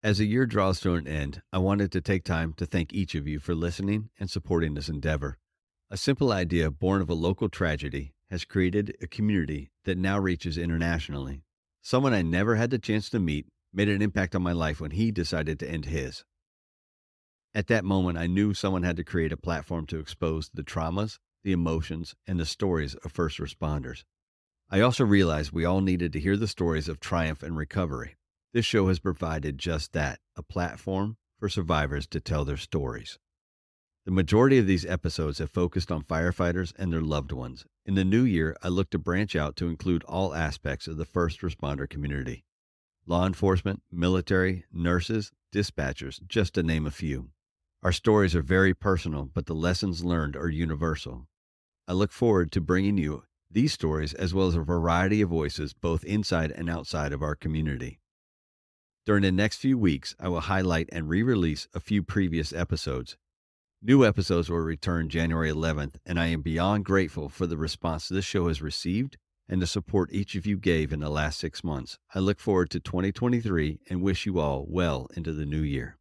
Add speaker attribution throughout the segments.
Speaker 1: As the year draws to an end, I wanted to take time to thank each of you for listening and supporting this endeavor. A simple idea born of a local tragedy has created a community that now reaches internationally. Someone I never had the chance to meet made an impact on my life when he decided to end his. At that moment, I knew someone had to create a platform to expose the traumas, the emotions, and the stories of first responders. I also realized we all needed to hear the stories of triumph and recovery. This show has provided just that, a platform for survivors to tell their stories. The majority of these episodes have focused on firefighters and their loved ones. In the new year, I look to branch out to include all aspects of the first responder community: law enforcement, military, nurses, dispatchers, just to name a few. Our stories are very personal, but the lessons learned are universal. I look forward to bringing you these stories as well as a variety of voices both inside and outside of our community. During the next few weeks, I will highlight and re-release a few previous episodes. New episodes will return January 11th, and I am beyond grateful for the response this show has received and the support each of you gave in the last 6 months. I look forward to 2023 and wish you all well into the new year.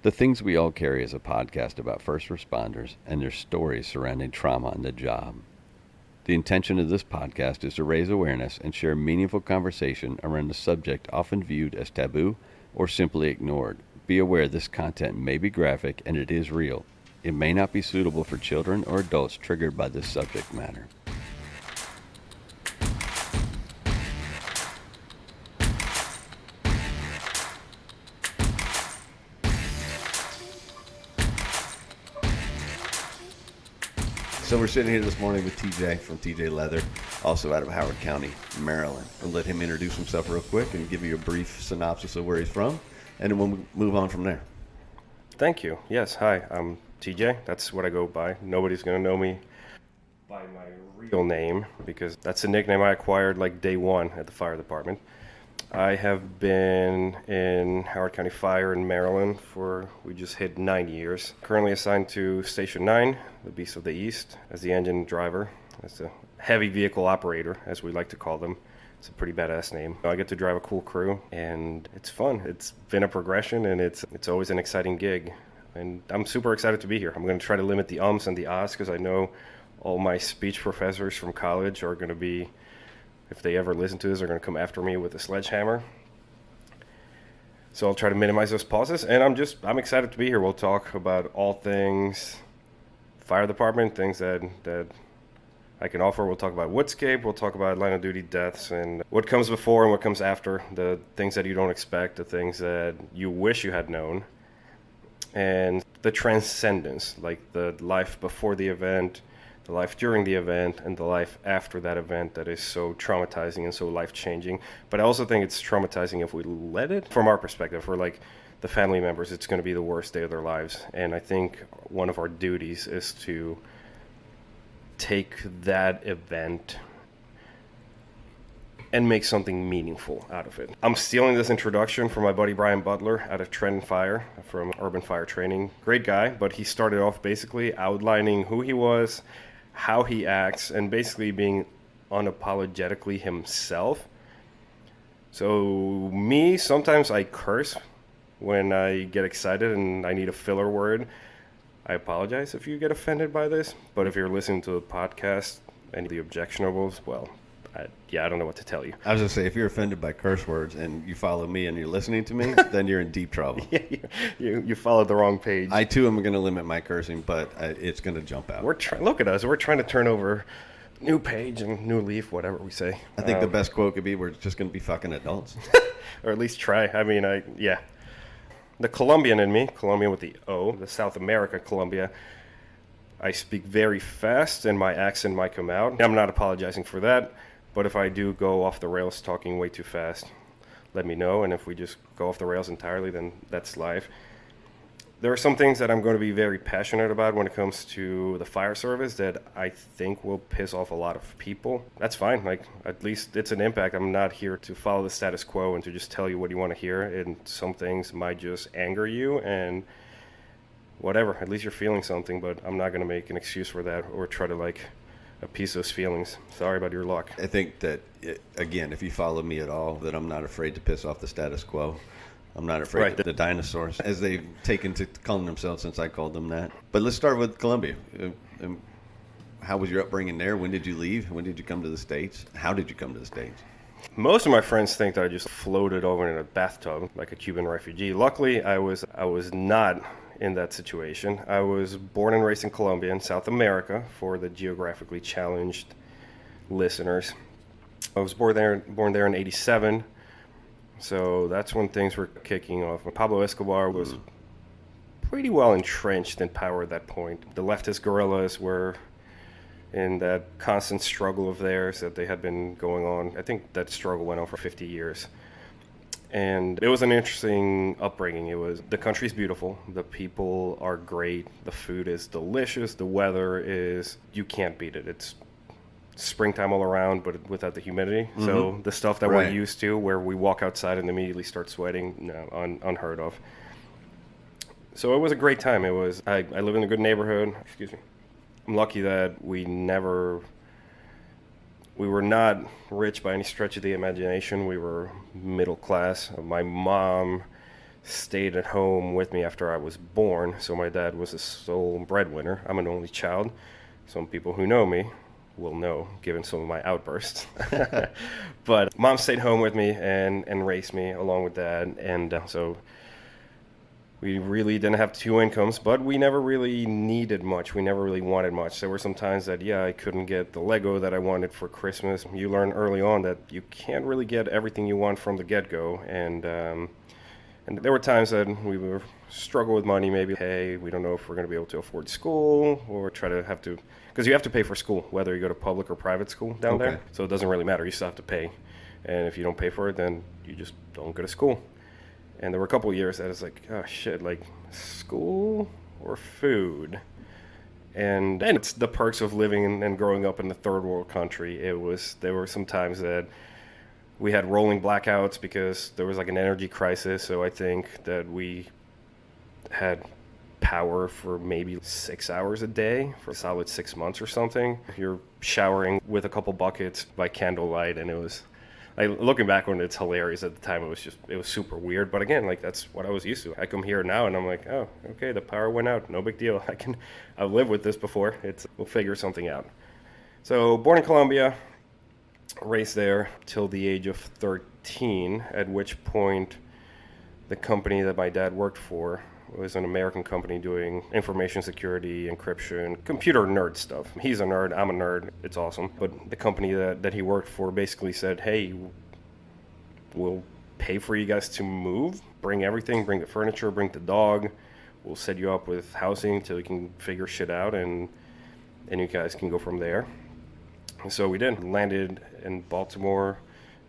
Speaker 1: The Things We All Carry is a podcast about first responders and their stories surrounding trauma on the job. The intention of this podcast is to raise awareness and share meaningful conversation around a subject often viewed as taboo or simply ignored. Be aware this content may be graphic and it is real. It may not be suitable for children or adults triggered by this subject matter.
Speaker 2: So we're sitting here this morning with TJ from TJ Leather, also out of Howard County, Maryland. We'll let him introduce himself real quick and give you a brief synopsis of where he's from, and then we'll move on from there.
Speaker 3: Thank you. Yes, hi, I'm TJ. That's what I go by. Nobody's going to know me by my real name because that's a nickname I acquired like day one at the fire department. I have been in Howard County Fire in Maryland we just hit 9 years. Currently assigned to Station 9, the Beast of the East, as the engine driver, as the heavy vehicle operator, as we like to call them. It's a pretty badass name. I get to drive a cool crew, and it's fun. It's been a progression, and it's always an exciting gig. And I'm super excited to be here. I'm going to try to limit the ums and the ahs because I know all my speech professors from college are going to be, if they ever listen to this, they're going to come after me with a sledgehammer. So I'll try to minimize those pauses, and I'm excited to be here. We'll talk about all things fire department, things that I can offer. We'll talk about Woodscape, we'll talk about line of duty deaths, and what comes before and what comes after, the things that you don't expect, the things that you wish you had known, and the transcendence, like the life before the event, the life during the event, and the life after that event that is so traumatizing and so life-changing. But I also think it's traumatizing if we let it. From our perspective, for like the family members, it's going to be the worst day of their lives. And I think one of our duties is to take that event and make something meaningful out of it. I'm stealing this introduction from my buddy Brian Butler out of Trenton Fire from Urban Fire Training. Great guy, but he started off basically outlining who he was, how he acts, and basically being unapologetically himself. So me, sometimes I curse when I get excited and I need a filler word. I apologize if you get offended by this, but if you're listening to the podcast and the objectionables, well, I don't know what to tell you.
Speaker 2: I was going to say, if you're offended by curse words and you follow me and you're listening to me, then you're in deep trouble.
Speaker 3: Yeah, you followed the wrong page.
Speaker 2: I, too, am going to limit my cursing, but it's going to jump out.
Speaker 3: Look at us. We're trying to turn over new page and new leaf, whatever we say.
Speaker 2: I think the best quote could be, we're just going to be fucking adults.
Speaker 3: Or at least try. I mean, yeah. The Colombian in me, Colombian with the O, the South America Colombia, I speak very fast and my accent might come out. I'm not apologizing for that. But if I do go off the rails talking way too fast, let me know. And if we just go off the rails entirely, then that's life. There are some things that I'm going to be very passionate about when it comes to the fire service that I think will piss off a lot of people. That's fine. Like, at least it's an impact. I'm not here to follow the status quo and to just tell you what you want to hear. And some things might just anger you and whatever. At least you're feeling something, but I'm not going to make an excuse for that or try to, like, appease those feelings. Sorry about your luck.
Speaker 2: I think that, again, if you follow me at all, that I'm not afraid to piss off the status quo. I'm not afraid
Speaker 3: Right.
Speaker 2: of the dinosaurs, as they've taken to calling themselves since I called them that. But let's start with Colombia. How was your upbringing there? When did you leave? When did you come to the States? How did you come to the States?
Speaker 3: Most of my friends think that I just floated over in a bathtub like a Cuban refugee. Luckily, I was not in that situation. I was born and raised in Colombia, in South America, for the geographically challenged listeners. I was born there in '87, so that's when things were kicking off. Pablo Escobar was pretty well entrenched in power at that point. The leftist guerrillas were in that constant struggle of theirs that they had been going on. I think that struggle went on for 50 years. And it was an interesting upbringing. The country's beautiful, the people are great, the food is delicious, the weather is, you can't beat it. It's springtime all around, but without the humidity. So the stuff that
Speaker 2: Right.
Speaker 3: we're used to, where we walk outside and immediately start sweating, no, unheard of. So it was a great time. I live in a good neighborhood. Excuse me. I'm lucky that we were not rich by any stretch of the imagination. We were middle class. My mom stayed at home with me after I was born, so my dad was the sole breadwinner. I'm an only child. Some people who know me will know, given some of my outbursts. But mom stayed home with me and raised me along with dad, and so we really didn't have two incomes, but we never really needed much. We never really wanted much. There were some times that, I couldn't get the Lego that I wanted for Christmas. You learn early on that you can't really get everything you want from the get-go. And there were times that we would struggle with money, maybe, hey, we don't know if we're going to be able to afford school, or because you have to pay for school, whether you go to public or private school down there. So it doesn't really matter. You still have to pay. And if you don't pay for it, then you just don't go to school. And there were a couple of years that it's like, oh shit, like school or food? And it's the perks of living and growing up in the third world country. There were some times that we had rolling blackouts because there was like an energy crisis. So I think that we had power for maybe 6 hours a day for a solid 6 months or something. You're showering with a couple buckets by candlelight, and it was, looking back on it, it's hilarious. At the time, it was super weird. But again, like, that's what I was used to. I come here now and I'm like, oh, okay, the power went out. No big deal. I've lived with this before. We'll figure something out. So born in Colombia, raised there till the age of 13, at which point the company that my dad worked for was an American company doing information security, encryption, computer nerd stuff. He's a nerd, I'm a nerd, it's awesome. But the company that he worked for basically said, hey, we'll pay for you guys to move, bring everything, bring the furniture, bring the dog, we'll set you up with housing till you can figure shit out, and you guys can go from there. And so we did. Landed in Baltimore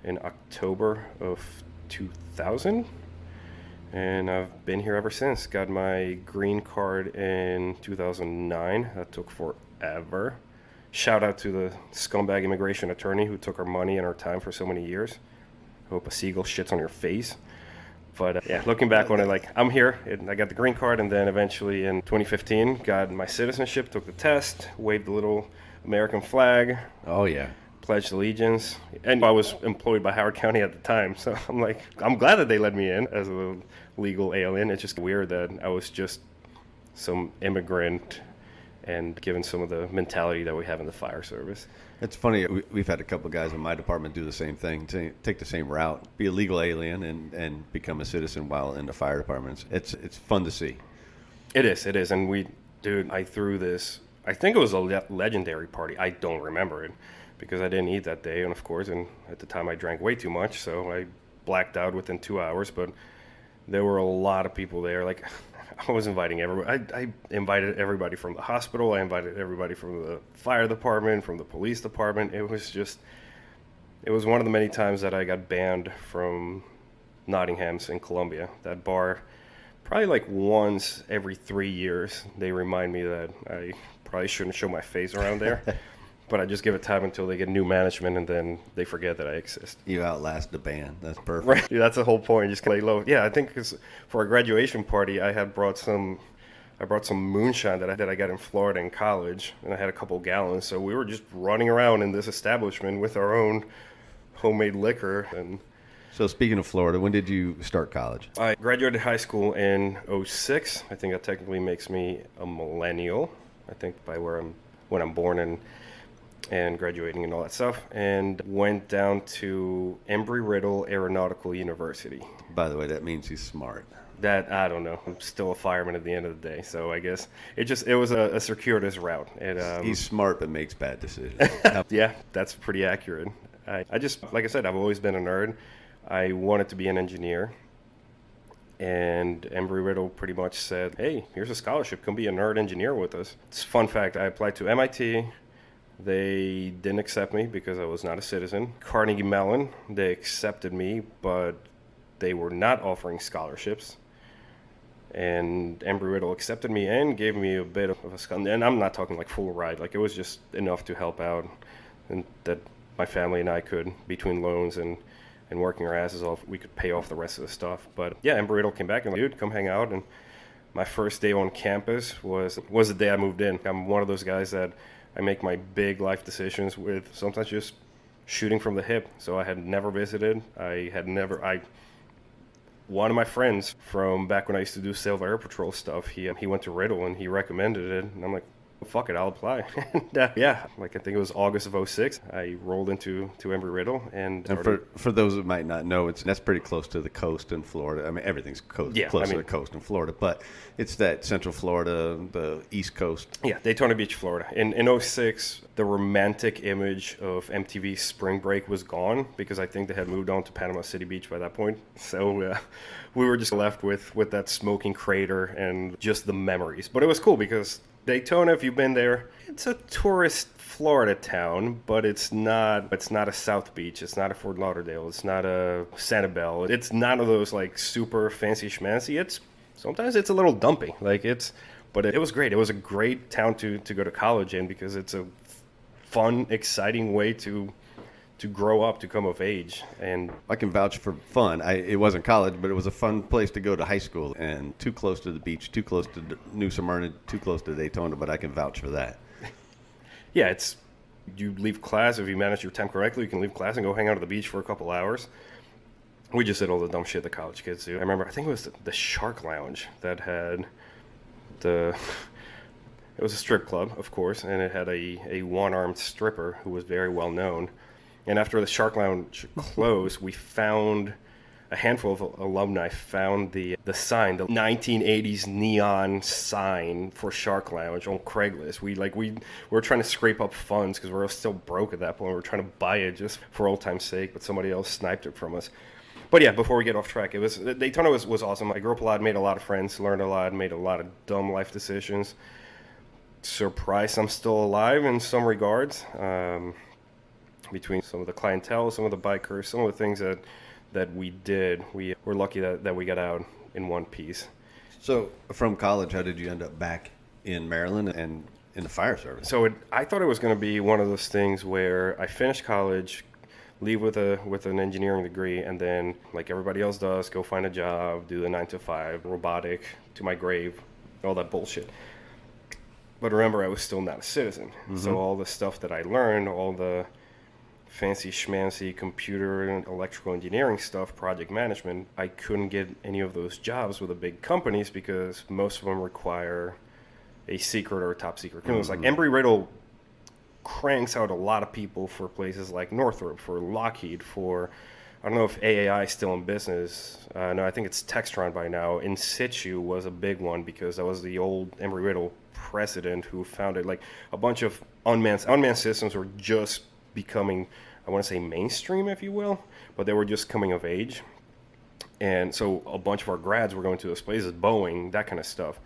Speaker 3: in October of 2000. And I've been here ever since. Got my green card in 2009. That took forever. Shout out to the scumbag immigration attorney who took our money and our time for so many years. I hope a seagull shits on your face. But yeah, looking back on it, like, I'm here. I got the green card, and then eventually in 2015, got my citizenship, took the test, waved the little American flag.
Speaker 2: Oh, yeah.
Speaker 3: Pledged allegiance, and I was employed by Howard County at the time, so I'm glad that they let me in as a legal alien. It's just weird that I was just some immigrant and given some of the mentality that we have in the fire service.
Speaker 2: It's funny, we've had a couple of guys in my department do the same thing, take the same route, be a legal alien and become a citizen while in the fire departments. It's fun to see.
Speaker 3: It is, and I threw this, I think it was a legendary party, I don't remember it, because I didn't eat that day, and of course, and at the time I drank way too much, so I blacked out within 2 hours, but there were a lot of people there. Like, I was inviting everybody. I invited everybody from the hospital, I invited everybody from the fire department, from the police department. It was one of the many times that I got banned from Nottingham's in Colombia. That bar, probably like once every 3 years, they remind me that I probably shouldn't show my face around there. But I just give it time until they get new management, and then they forget that I exist.
Speaker 2: You outlast the band. That's perfect.
Speaker 3: Right. Yeah, that's the whole point. Just lay low. Yeah, I think 'cause for a graduation party, I had brought some I brought some moonshine that I got in Florida in college, and I had a couple gallons. So we were just running around in this establishment with our own homemade liquor. And
Speaker 2: So speaking of Florida, when did you start college?
Speaker 3: I graduated high school in '06. I think that technically makes me a millennial. I think by when I'm born and graduating and all that stuff, and went down to Embry-Riddle Aeronautical University.
Speaker 2: By the way, that means he's smart.
Speaker 3: That, I don't know. I'm still a fireman at the end of the day, so I guess it was a circuitous route.
Speaker 2: He's smart but makes bad decisions.
Speaker 3: Yeah, that's pretty accurate. I just, like I said, I've always been a nerd. I wanted to be an engineer, and Embry-Riddle pretty much said, hey, here's a scholarship. Come be a nerd engineer with us. It's a fun fact. I applied to MIT. They didn't accept me because I was not a citizen. Carnegie Mellon, they accepted me, but they were not offering scholarships. And Embry-Riddle accepted me and gave me a bit of a scholarship. And I'm not talking like full ride. Like, it was just enough to help out, and that my family and I could, between loans and working our asses off, we could pay off the rest of the stuff. But yeah, Embry-Riddle came back and like, dude, come hang out. And my first day on campus was the day I moved in. I'm one of those guys that I make my big life decisions with sometimes just shooting from the hip. So I had never visited. One of my friends from back when I used to do Silver Air Patrol stuff, he went to Riddle and he recommended it. And I'm like, well, fuck it, I'll apply. And yeah, like I think it was August of '06, I rolled into Embry-Riddle. And
Speaker 2: for those who might not know, that's pretty close to the coast in Florida. I mean, everything's close to the coast in Florida, but it's that Central Florida, the East Coast.
Speaker 3: Yeah, Daytona Beach, Florida. In '06, the romantic image of MTV Spring Break was gone because I think they had moved on to Panama City Beach by that point. So we were just left with that smoking crater and just the memories. But it was cool because Daytona, if you've been there, it's a tourist Florida town, but it's not a South Beach, it's not a Fort Lauderdale, it's not a Sanibel. It's none of those like super fancy schmancy. Sometimes it's a little dumpy. But it was great. It was a great town to go to college in because it's a fun, exciting way to grow up, to come of age. And
Speaker 2: I can vouch for fun. It wasn't college, but it was a fun place to go to high school, and too close to the beach, too close to New Smyrna, too close to Daytona, but I can vouch for that.
Speaker 3: Yeah, you leave class, if you manage your time correctly, you can leave class and go hang out at the beach for a couple hours. We just did all the dumb shit that college kids do. I remember, I think it was the Shark Lounge that had it was a strip club, of course, and it had a one-armed stripper who was very well known. And after the Shark Lounge closed, a handful of alumni found the sign, the 1980s neon sign for Shark Lounge on Craigslist. We were trying to scrape up funds because we were still broke at that point. We were trying to buy it just for old time's sake, but somebody else sniped it from us. But yeah, before we get off track, Daytona was awesome. I grew up a lot, made a lot of friends, learned a lot, made a lot of dumb life decisions. Surprised I'm still alive in some regards. Between some of the clientele, some of the bikers, some of the things that we did, we were lucky that we got out in one piece.
Speaker 2: So from college, how did you end up back in Maryland and in the fire service?
Speaker 3: So I thought it was going to be one of those things where I finished college, leave with an engineering degree, and then, like everybody else does, go find a job, do the 9 to 5, robotic, to my grave, all that bullshit. But remember, I was still not a citizen. Mm-hmm. So all the stuff that I learned, all the fancy schmancy computer and electrical engineering stuff, project management, I couldn't get any of those jobs with the big companies because most of them require a secret or a top secret clearance. Mm-hmm. Like Embry-Riddle cranks out a lot of people for places like Northrop, for Lockheed, for, I don't know if AAI is still in business. No, I think it's Textron by now. In Situ was a big one because that was the old Embry-Riddle president who founded, like, a bunch of unmanned systems were just becoming, I want to say, mainstream, if you will, but they were just coming of age. And so a bunch of our grads were going to those places, Boeing, that kind of stuff.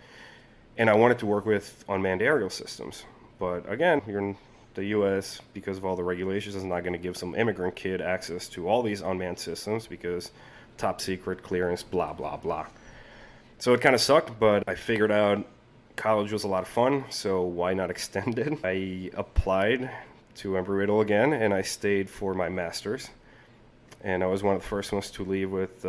Speaker 3: And I wanted to work with unmanned aerial systems. But again, you're in the U.S., because of all the regulations, is not going to give some immigrant kid access to all these unmanned systems because top secret clearance, blah, blah, blah. So it kind of sucked, but I figured out college was a lot of fun, so why not extend it? I applied to Embry-Riddle again, and I stayed for my master's. And I was one of the first ones to leave with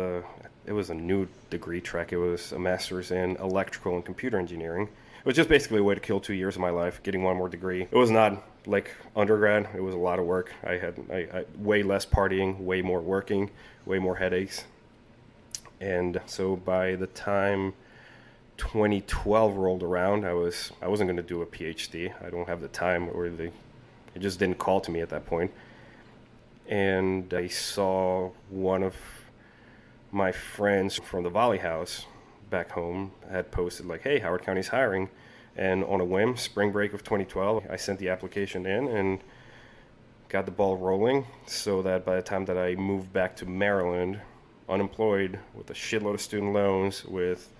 Speaker 3: it was a new degree track. It was a master's in electrical and computer engineering. It was just basically a way to kill 2 years of my life, getting one more degree. It was not like undergrad. It was a lot of work. I way less partying, way more working, way more headaches. And so by the time 2012 rolled around, I wasn't going to do a PhD. I don't have the time, or it just didn't call to me at that point. And I saw one of my friends from the Volley House back home had posted like, hey, Howard County's hiring. And on a whim, spring break of 2012, I sent the application in and got the ball rolling, so that by the time that I moved back to Maryland, unemployed with a shitload of student loans, with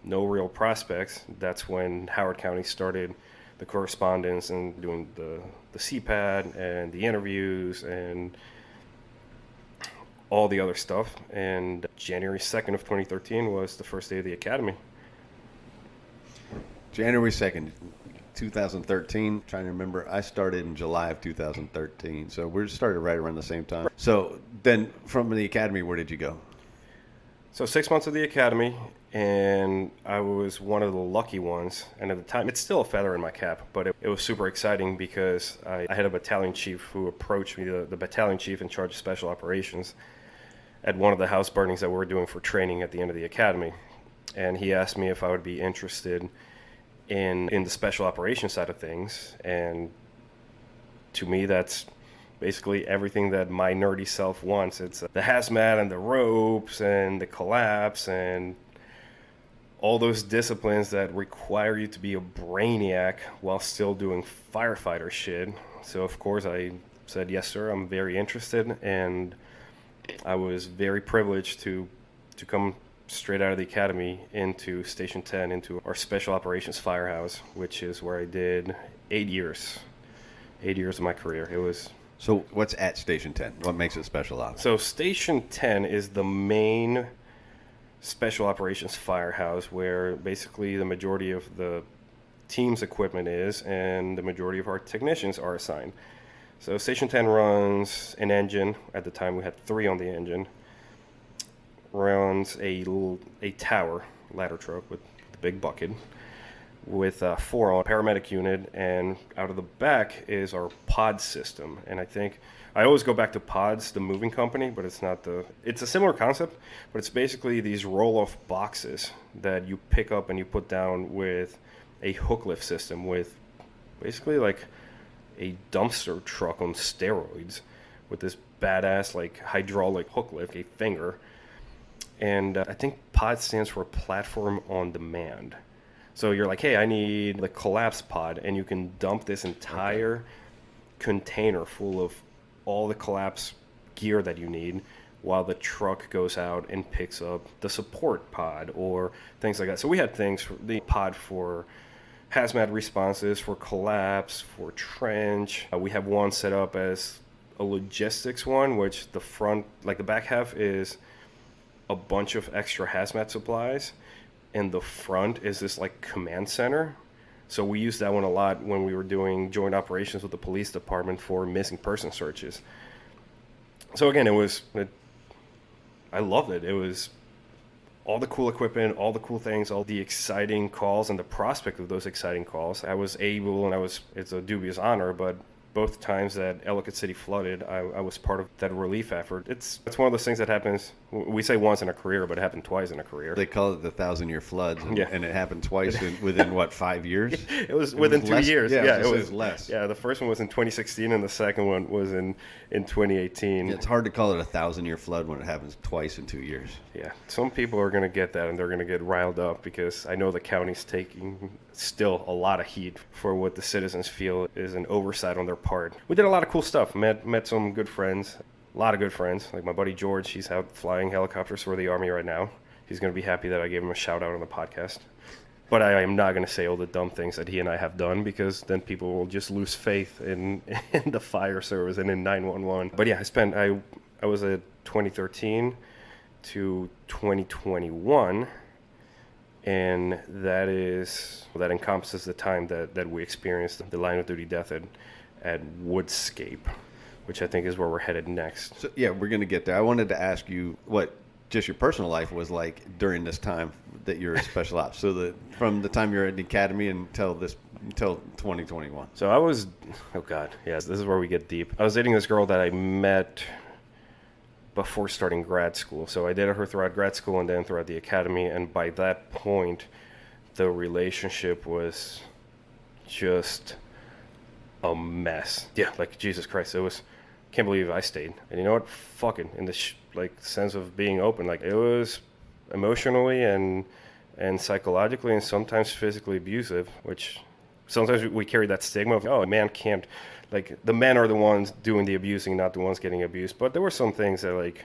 Speaker 3: no real prospects, that's when Howard County started the correspondence and doing the CPAD and the interviews and all the other stuff. And January 2nd of 2013 was the first day of the academy.
Speaker 2: January 2nd, 2013. Trying to remember, I started in July of 2013. So we started right around the same time. So then from the academy, where did you go?
Speaker 3: So 6 months of the academy, and I was one of the lucky ones. And at the time, it's still a feather in my cap, but it was super exciting because I had a battalion chief who approached me, the battalion chief in charge of special operations, at one of the house burnings that we were doing for training at the end of the academy. And he asked me if I would be interested in the special operations side of things. And to me, that's basically everything that my nerdy self wants. It's the hazmat and the ropes and the collapse and all those disciplines that require you to be a brainiac while still doing firefighter shit. So of course I said, yes, sir, I'm very interested. And I was very privileged to come straight out of the academy into Station 10, into our special operations firehouse, which is where I did 8 years. 8 years of my career. It was...
Speaker 2: So what's at Station 10? What makes it special ops?
Speaker 3: So Station 10 is the main special operations firehouse, where basically the majority of the team's equipment is, and the majority of our technicians are assigned. So Station 10 runs an engine. At the time we had 3 on the engine. Runs a tower ladder truck with the big bucket, with 4 on paramedic unit, and out of the back is our pod system. And I think I always go back to Pods, the moving company, but it's a similar concept, but it's basically these roll-off boxes that you pick up and you put down with a hook lift system, with basically like a dumpster truck on steroids, with this badass like hydraulic hook lift, a finger. And I think POD stands for Platform on Demand. So you're like, hey, I need the collapse pod, and you can dump this entire container full of all the collapse gear that you need, while the truck goes out and picks up the support pod or things like that. So we had things for the pod for hazmat responses, for collapse, for trench. We have one set up as a logistics one, which the front, like the back half, is a bunch of extra hazmat supplies, and the front is this like command center. So we used that one a lot when we were doing joint operations with the police department for missing person searches. So again, I loved it. It was all the cool equipment, all the cool things, all the exciting calls, and the prospect of those exciting calls. I was able, and it's a dubious honor, but both times that Ellicott City flooded, I was part of that relief effort. It's one of those things that happens, we say once in a career, but it happened twice in a career.
Speaker 2: They call it the 1,000-year floods, and,
Speaker 3: Yeah.
Speaker 2: and it happened twice within, what, 5 years?
Speaker 3: It was within 2
Speaker 2: less?
Speaker 3: years.
Speaker 2: Yeah,
Speaker 3: it was
Speaker 2: less.
Speaker 3: Yeah, the first one was in 2016, and the second one was in 2018.
Speaker 2: It's hard to call it a 1,000-year flood when it happens twice in 2 years.
Speaker 3: Yeah, some people are going to get that, and they're going to get riled up, because I know the county's taking still a lot of heat for what the citizens feel is an oversight on their part. We did a lot of cool stuff. Met some good friends, a lot of good friends. Like my buddy George, he's out flying helicopters for the Army right now. He's going to be happy that I gave him a shout out on the podcast. But I am not going to say all the dumb things that he and I have done, because then people will just lose faith in the fire service and in 911. But yeah, I was at 2013 to 2021, and that encompasses the time that we experienced the line of duty death at Woodscape, which I think is where we're headed next.
Speaker 2: So, yeah, we're going to get there. I wanted to ask you, what, just your personal life was like during this time that you're a special ops. So from the time you're at the academy until 2021.
Speaker 3: So I was, oh God, yes, this is where we get deep. I was dating this girl that I met before starting grad school. So I dated her throughout grad school and then throughout the academy. And by that point, the relationship was just a mess. Yeah, like Jesus Christ, it was, can't believe I stayed. And you know what? Fucking in the sense of being open, like it was emotionally and psychologically and sometimes physically abusive, which sometimes we carry that stigma of, oh, a man can't, like the men are the ones doing the abusing, not the ones getting abused. But there were some things that, like,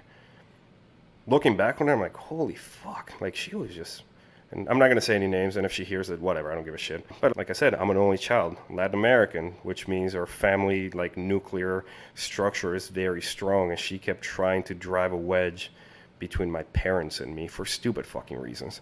Speaker 3: looking back on it, I'm like, holy fuck, like she was just, and I'm not going to say any names, and if she hears it, whatever, I don't give a shit. But like I said, I'm an only child, Latin American, which means our family, like, nuclear structure is very strong, and she kept trying to drive a wedge between my parents and me for stupid fucking reasons.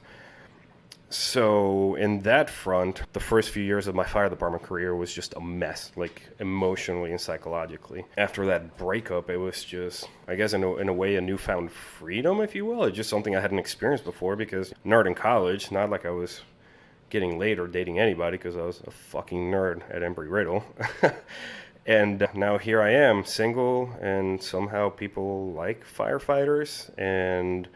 Speaker 3: So in that front, the first few years of my fire department career was just a mess, like emotionally and psychologically. After that breakup, it was just, I guess in a way, a newfound freedom, if you will. It's just something I hadn't experienced before because nerd in college, not like I was getting laid or dating anybody because I was a fucking nerd at Embry-Riddle. And now here I am, single, and somehow people like firefighters and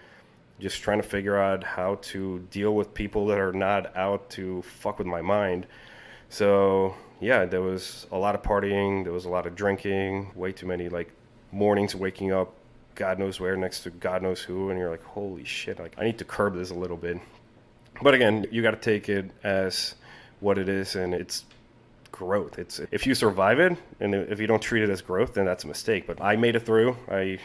Speaker 3: just trying to figure out how to deal with people that are not out to fuck with my mind. So yeah, there was a lot of partying, there was a lot of drinking, way too many like mornings waking up God knows where next to God knows who, and you're like, holy shit, like I need to curb this a little bit. But again, you got to take it as what it is, and it's growth. It's, if you survive it and if you don't treat it as growth, then that's a mistake. But I made it through. I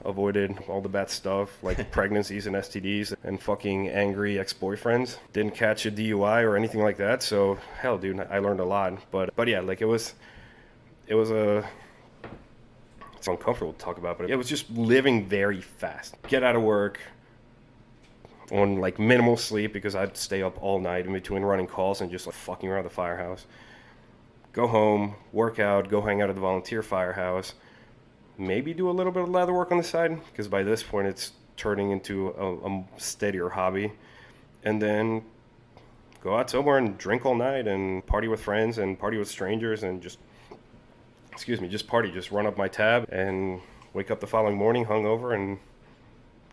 Speaker 3: avoided all the bad stuff like pregnancies and STDs and fucking angry ex-boyfriends. Didn't catch a DUI or anything like that. So hell, dude, I learned a lot. But yeah, like it was it's uncomfortable to talk about, but it was just living very fast. Get out of work on like minimal sleep because I'd stay up all night in between running calls and just like fucking around the firehouse. Go home, work out, go hang out at the volunteer firehouse. Maybe do a little bit of leather work on the side because by this point it's turning into a steadier hobby, and then go out somewhere and drink all night and party with friends and party with strangers and just party, just run up my tab and wake up the following morning hungover and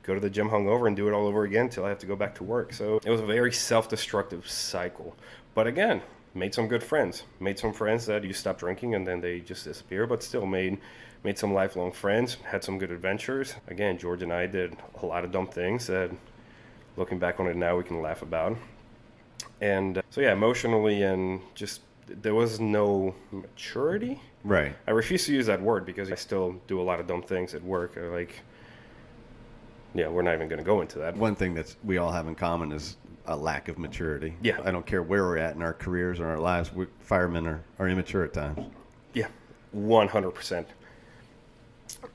Speaker 3: go to the gym hungover and do it all over again until I have to go back to work. So it was a very self-destructive cycle. But again, made some good friends. Made some friends that you stop drinking and then they just disappear, but still made some lifelong friends, had some good adventures. Again, George and I did a lot of dumb things that, looking back on it now, we can laugh about. And so yeah, emotionally and just, there was no maturity.
Speaker 2: Right.
Speaker 3: I refuse to use that word because I still do a lot of dumb things at work. Yeah, we're not even going to go into that.
Speaker 2: One thing that we all have in common is a lack of maturity.
Speaker 3: Yeah.
Speaker 2: I don't care where we're at in our careers or our lives. Firemen are immature at times.
Speaker 3: Yeah, 100%.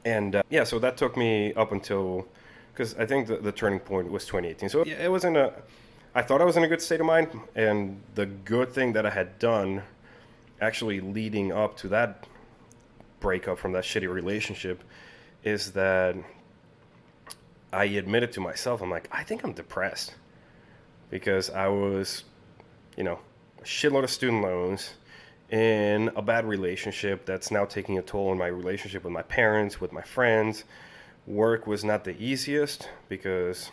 Speaker 3: And yeah, so that took me up until, because I think the turning point was 2018. So yeah, it was I thought I was in a good state of mind. And the good thing that I had done actually leading up to that breakup from that shitty relationship is that I admitted to myself, I'm like, I think I'm depressed because I was, a shitload of student loans in a bad relationship that's now taking a toll on my relationship with my parents, with my friends. Work was not the easiest because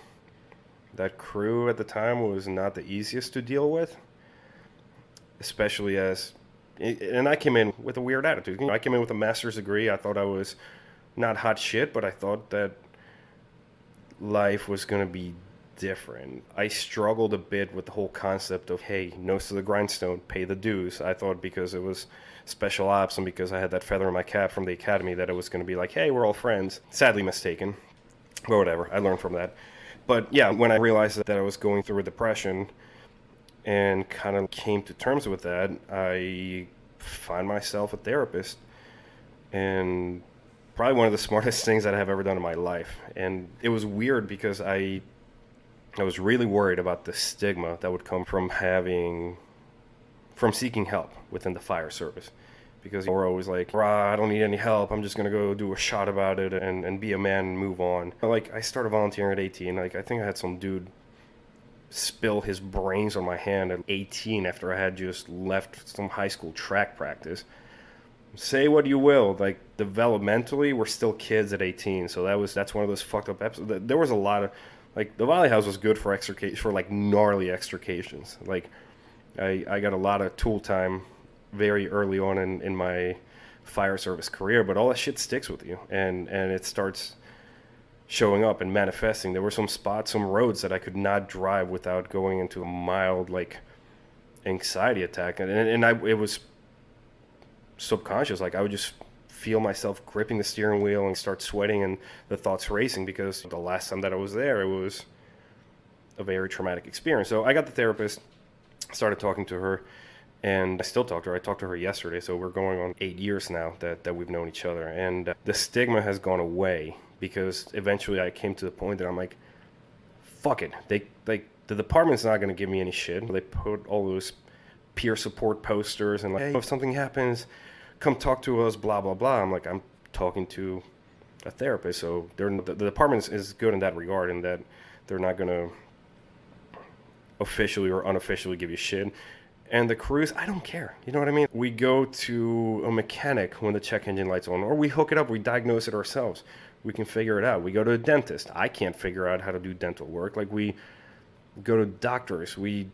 Speaker 3: that crew at the time was not the easiest to deal with, especially and I came in with a weird attitude. I came in with a master's degree. I thought I was not hot shit, but I thought that life was going to be different. I struggled a bit with the whole concept of, hey, nose to the grindstone, pay the dues. I thought because it was special ops and because I had that feather in my cap from the academy that it was going to be like, hey, we're all friends. Sadly mistaken, but whatever. I learned from that. But yeah, when I realized that I was going through a depression and kind of came to terms with that, I found myself a therapist, and probably one of the smartest things that I have ever done in my life. And it was weird because I was really worried about the stigma that would come from seeking help within the fire service. because we're always like, rah, I don't need any help. I'm just going to go do a shot about it and be a man and move on. Like, I started volunteering at 18. Like, I think I had some dude spill his brains on my hand at 18 after I had just left some high school track practice. Say what you will, like, developmentally, we're still kids at 18. So that's one of those fucked up episodes. There was a lot of, like, the volley house was good for like gnarly extrications. Like, I got a lot of tool time very early on in my fire service career, but all that shit sticks with you, and it starts showing up and manifesting. There were some spots, some roads that I could not drive without going into a mild, like, anxiety attack, and it was subconscious. Like, I would just feel myself gripping the steering wheel and start sweating and the thoughts racing, because the last time that I was there, it was a very traumatic experience. So I got the therapist, started talking to her, and I still talk to her. I talked to her yesterday, so we're going on 8 years now that we've known each other. And the stigma has gone away, because eventually I came to the point that I'm like, fuck it. The department's not going to give me any shit. They put all those peer support posters and like, hey, if something happens, come talk to us, blah, blah, blah. I'm like, I'm talking to a therapist. So the department is good in that regard, in that they're not going to officially or unofficially give you shit. And the crews, I don't care. You know what I mean? We go to a mechanic when the check engine light's on, or we hook it up, we diagnose it ourselves. We can figure it out. We go to a dentist. I can't figure out how to do dental work. Like, we go to doctors. We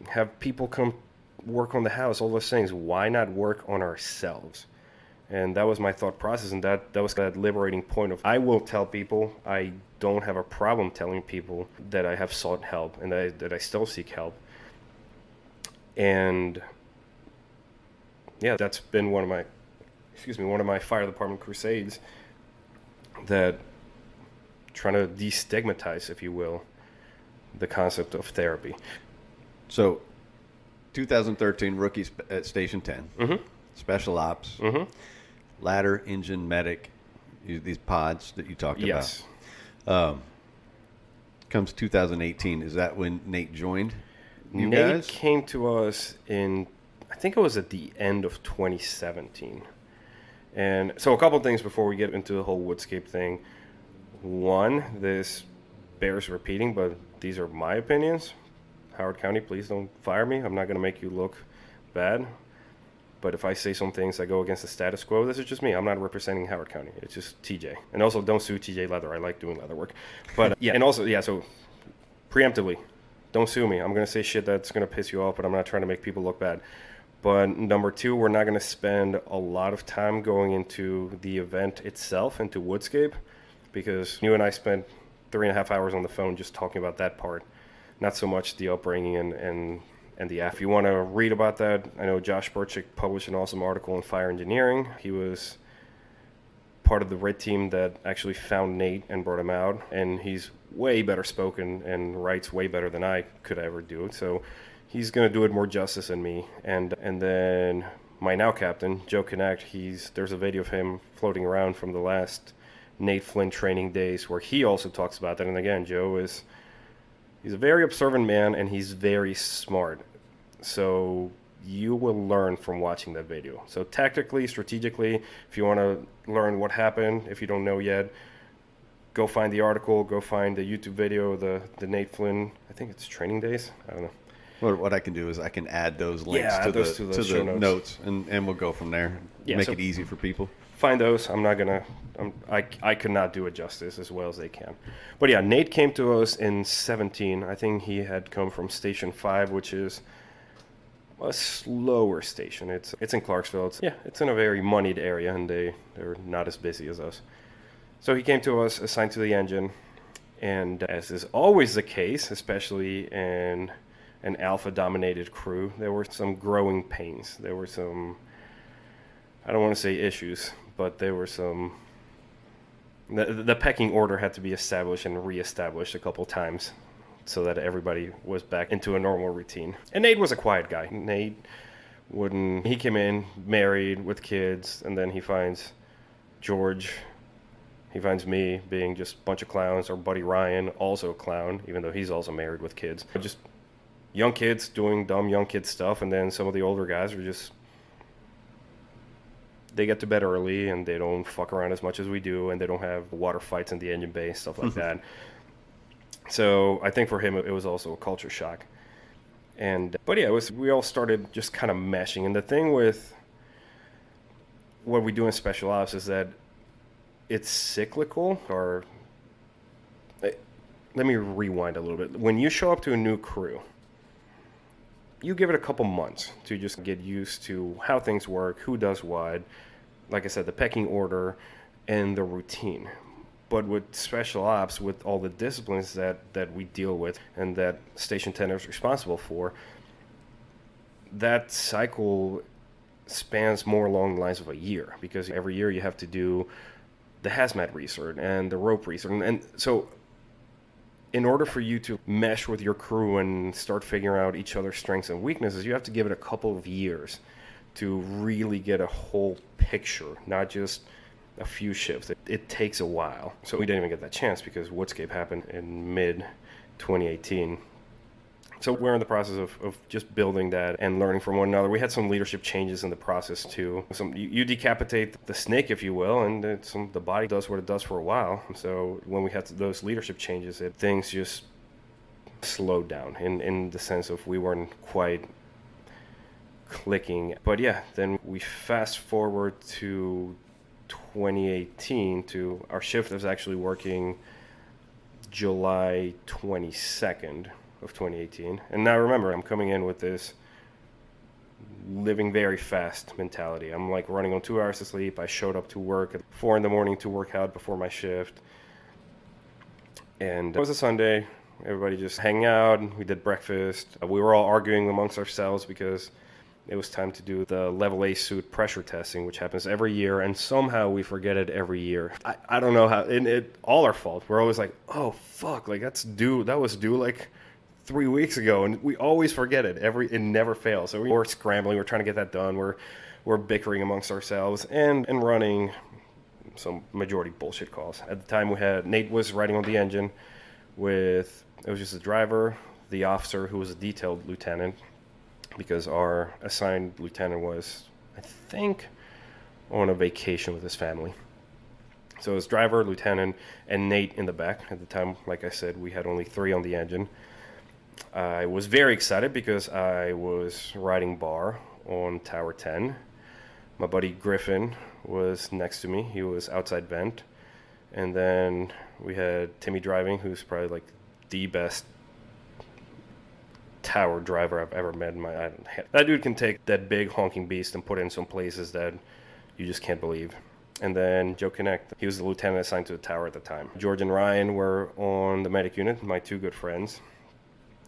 Speaker 3: have people come work on the house, all those things. Why not work on ourselves? And that was my thought process, and that was that liberating point of, I will tell people, I don't have a problem telling people that I have sought help and that I still seek help. And yeah, that's been one of my fire department crusades, that trying to destigmatize, if you will, the concept of therapy.
Speaker 2: So 2013, rookie at Station 10,
Speaker 3: Mm-hmm.
Speaker 2: special ops,
Speaker 3: Mm-hmm.
Speaker 2: ladder, engine, medic, these pods that you talked
Speaker 3: Yes.
Speaker 2: about. Comes 2018, is that when Nate joined you
Speaker 3: Nate
Speaker 2: guys?
Speaker 3: came to us in, I think it was at the end of 2017. And so a couple of things before we get into the whole Woodscape thing. One, this bears repeating, but these are my opinions. Howard County, please don't fire me. I'm not going to make you look bad. But if I say some things that go against the status quo, this is just me. I'm not representing Howard County. It's just TJ. And also, don't sue TJ Leather. I like doing leather work. But yeah, and also, yeah, so preemptively, don't sue me. I'm going to say shit that's going to piss you off, but I'm not trying to make people look bad. But number two, we're not going to spend a lot of time going into the event itself, into Woodscape, because you and I spent 3.5 hours on the phone just talking about that part, not so much the upbringing and the app. If you want to read about that, I know Josh Burchick published an awesome article on fire engineering. He was part of the red team that actually found Nate and brought him out, and he's way better spoken and writes way better than I could ever do. So he's going to do it more justice than me. And then my now captain, Joe Connect, there's a video of him floating around from the last Nate Flynn training days where he also talks about that. And again, he's a very observant man, and he's very smart. So you will learn from watching that video. So tactically, strategically, if you want to learn what happened, if you don't know yet, go find the article, go find the YouTube video, the Nate Flynn, I think it's training days. I don't know.
Speaker 2: What I can do is I can add those links
Speaker 3: Yeah,
Speaker 2: to
Speaker 3: add those to
Speaker 2: the
Speaker 3: the show
Speaker 2: notes, and we'll go from there.
Speaker 3: Yeah,
Speaker 2: Make
Speaker 3: so-
Speaker 2: it easy for people.
Speaker 3: Find those. I could not do it justice as well as they can. But yeah, Nate came to us in 17. I think he had come from Station 5, which is a slower station. It's in Clarksville. It's in a very moneyed area, and they're not as busy as us. So he came to us, assigned to the engine, and as is always the case, especially in an alpha-dominated crew, there were some growing pains. There were some, I don't want to say issues, but there were some, the pecking order had to be established and reestablished a couple times so that everybody was back into a normal routine. And Nate was a quiet guy. He came in married with kids, and then he finds George, he finds me being just a bunch of clowns, or Buddy Ryan, also a clown, even though he's also married with kids. Just young kids doing dumb young kid stuff, and then some of the older guys are just they get to bed early and they don't fuck around as much as we do, and they don't have water fights in the engine bay, stuff like that. So I think for him it was also a culture shock. But yeah, we all started just kind of meshing. And the thing with what we do in special ops is that it's cyclical. Or let me rewind a little bit. When you show up to a new crew, you give it a couple months to just get used to how things work, who does what, like I said, the pecking order and the routine. But with special ops, with all the disciplines that we deal with and that Station 10 is responsible for, that cycle spans more along the lines of a year, because every year you have to do the hazmat research and the rope research. And so in order for you to mesh with your crew and start figuring out each other's strengths and weaknesses, you have to give it a couple of years to really get a whole picture, not just a few shifts. It takes a while. So we didn't even get that chance because Woodscape happened in mid 2018. So we're in the process of just building that and learning from one another. We had some leadership changes in the process too. You decapitate the snake, if you will, and the body does what it does for a while. So when we had those leadership changes, things just slowed down in the sense of we weren't quite clicking. But yeah, then we fast forward to 2018 to our shift is actually working July 22nd of 2018. And now remember, I'm coming in with this living very fast mentality. I'm like running on 2 hours of sleep. I showed up to work at 4 a.m. to work out before my shift. And it was a Sunday. Everybody just hanging out. We did breakfast. We were all arguing amongst ourselves because it was time to do the level A suit pressure testing, which happens every year, and somehow we forget it every year. I don't know how. It all our fault. We're always like, oh fuck, like that was due like 3 weeks ago, and we always forget it. It never fails. So we're scrambling. We're trying to get that done. We're bickering amongst ourselves and running some majority bullshit calls. At the time, Nate was riding on the engine with, it was just the driver, the officer who was a detailed lieutenant, because our assigned lieutenant was, I think, on a vacation with his family. So it was driver, lieutenant, and Nate in the back. At the time, like I said, we had only 3 on the engine. I was very excited because I was riding bar on Tower 10. My buddy Griffin was next to me. He was outside vent. And then we had Timmy driving, who's probably like the best tower driver I've ever met in my life. That dude can take that big honking beast and put it in some places that you just can't believe. And then Joe Connect, he was the lieutenant assigned to the tower at the time. George and Ryan were on the medic unit, my 2 good friends.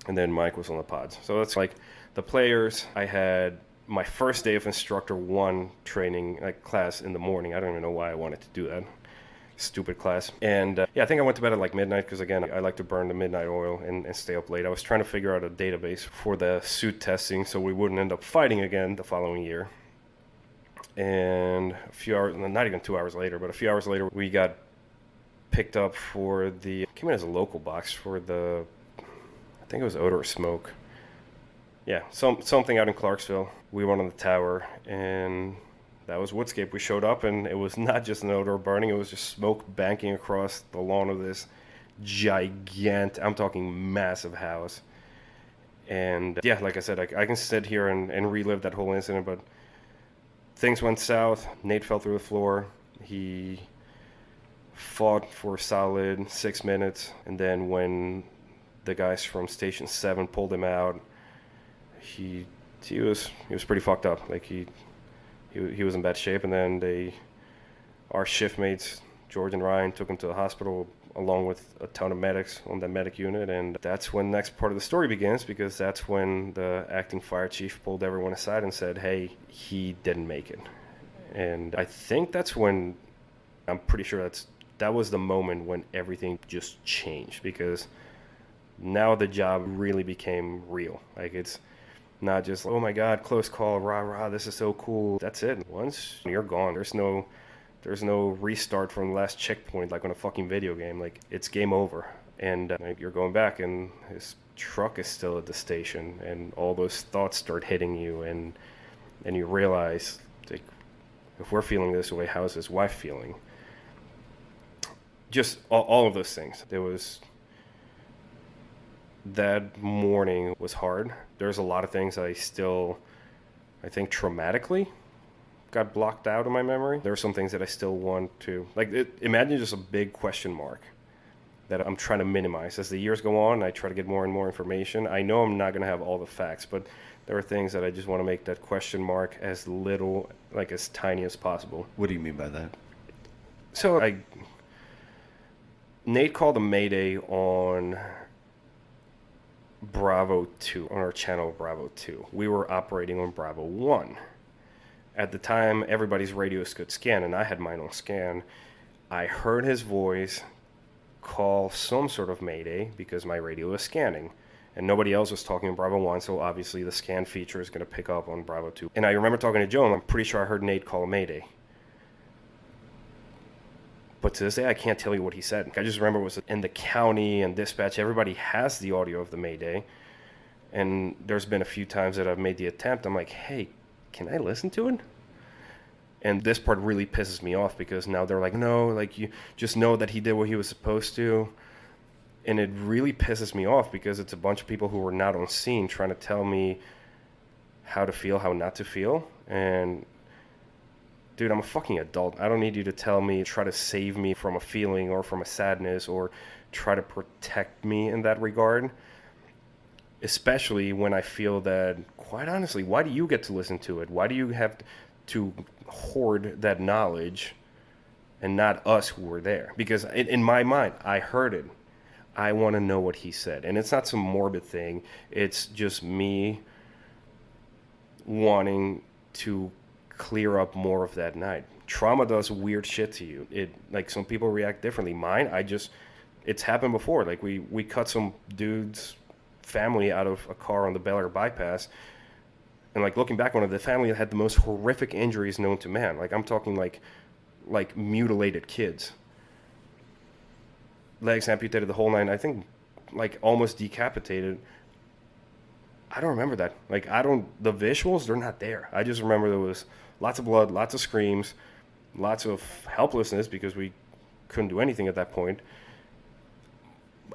Speaker 3: And then Mike was on the pods. So that's like the players. I had my first day of instructor 1 training class in the morning. I don't even know why I wanted to do that. Stupid class. And I think I went to bed at like midnight because, again, I like to burn the midnight oil and stay up late. I was trying to figure out a database for the suit testing so we wouldn't end up fighting again the following year. And a few hours, not even 2 hours later, but a few hours later, we got picked up came in as a local box for I think it was odor or smoke. Yeah, something out in Clarksville. We went on the tower, and that was Woodscape. We showed up, and it was not just an odor burning. It was just smoke banking across the lawn of this gigantic, I'm talking massive house. And yeah, like I said, I can sit here and relive that whole incident, but things went south. Nate fell through the floor. He fought for a solid 6 minutes, and then when the guys from Station 7 pulled him out, he was pretty fucked up. Like he was in bad shape, and then our shift mates, George and Ryan, took him to the hospital along with a ton of medics on that medic unit. And that's when the next part of the story begins, because that's when the acting fire chief pulled everyone aside and said, hey, he didn't make it. And I think that's when, I'm pretty sure that was the moment when everything just changed, because now the job really became real. Like, it's not just, oh my God, close call, rah, rah, this is so cool. That's it. Once you're gone, there's no restart from the last checkpoint like on a fucking video game. Like, it's game over. And you're going back, and his truck is still at the station, and all those thoughts start hitting you, and you realize, like, If we're feeling this way, how is his wife feeling? Just all of those things. That morning was hard. There's a lot of things I think traumatically got blocked out of my memory. There are some things that I still want to, imagine just a big question mark that I'm trying to minimize. As the years go on, I try to get more and more information. I know I'm not going to have all the facts, but there are things that I just want to make that question mark as little, as tiny as possible.
Speaker 2: What do you mean by that?
Speaker 3: So Nate called a mayday on Bravo 2, on our channel Bravo 2. We were operating on Bravo 1. At the time, everybody's radios could scan, and I had mine on scan. I heard his voice call some sort of mayday because my radio was scanning, and nobody else was talking on Bravo 1, so obviously the scan feature is going to pick up on Bravo 2. And I remember talking to Joe, and I'm pretty sure I heard Nate call a mayday. But to this day, I can't tell you what he said. I just remember it was in the county and dispatch. Everybody has the audio of the mayday, and there's been a few times that I've made the attempt. I'm like, hey, can I listen to it? And this part really pisses me off because now they're like, no, you just know that he did what he was supposed to. And it really pisses me off because it's a bunch of people who were not on scene trying to tell me how to feel, how not to feel. And dude, I'm a fucking adult. I don't need you to tell me, try to save me from a feeling or from a sadness or try to protect me in that regard. Especially when I feel that, quite honestly, why do you get to listen to it? Why do you have to hoard that knowledge and not us who were there? Because in my mind, I heard it. I want to know what he said. And it's not some morbid thing. It's just me wanting to clear up more of that night. Trauma does weird shit to you. Some people react differently. Mine, it's happened before. We cut some dude's family out of a car on the Bel Air bypass, and looking back on it, the family had the most horrific injuries known to man. I'm talking like mutilated kids, legs amputated, the whole nine. I think almost decapitated. I don't remember that. The visuals, they're not there. I just remember there was lots of blood, lots of screams, lots of helplessness because we couldn't do anything at that point.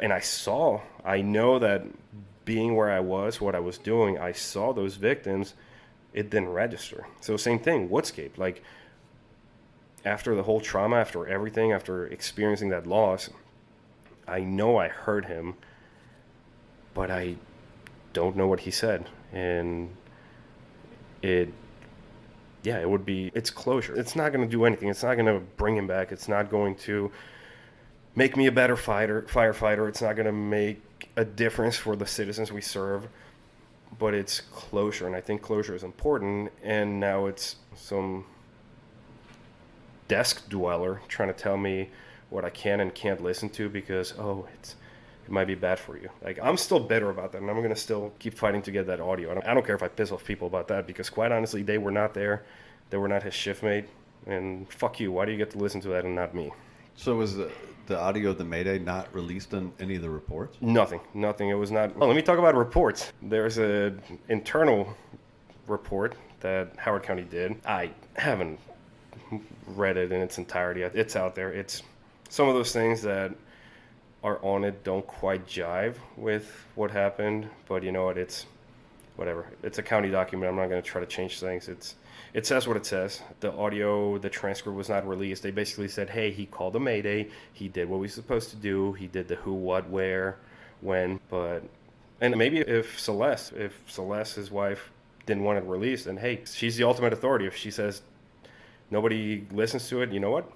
Speaker 3: And I know that being where I was, what I was doing, I saw those victims, it didn't register. So same thing, Woodscape. After the whole trauma, after everything, after experiencing that loss, I know I heard him, but I don't know what he said. And it's closure. It's not going to do anything. It's not going to bring him back. It's not going to make me a better firefighter. It's not going to make a difference for the citizens we serve, but it's closure, and I think closure is important. And now it's some desk dweller trying to tell me what I can and can't listen to because, it might be bad for you. I'm still bitter about that, and I'm going to still keep fighting to get that audio. I don't care if I piss off people about that because, quite honestly, they were not there. They were not his shift mate, and fuck you. Why do you get to listen to that and not me?
Speaker 2: So was the audio of the Mayday not released on any of the reports?
Speaker 3: Nothing. It was not. Oh, let me talk about reports. There's an internal report that Howard County did. I haven't read it in its entirety. It's out there. It's some of those things that are on it don't quite jive with what happened, but you know what? It's whatever. It's a county document. I'm not going to try to change things. It says what it says. The audio, the transcript was not released. They basically said, hey, he called a mayday. He did what he was supposed to do. He did the who, what, where, when. And maybe if Celeste, his wife, didn't want it released, then hey, she's the ultimate authority. If she says nobody listens to it, you know what?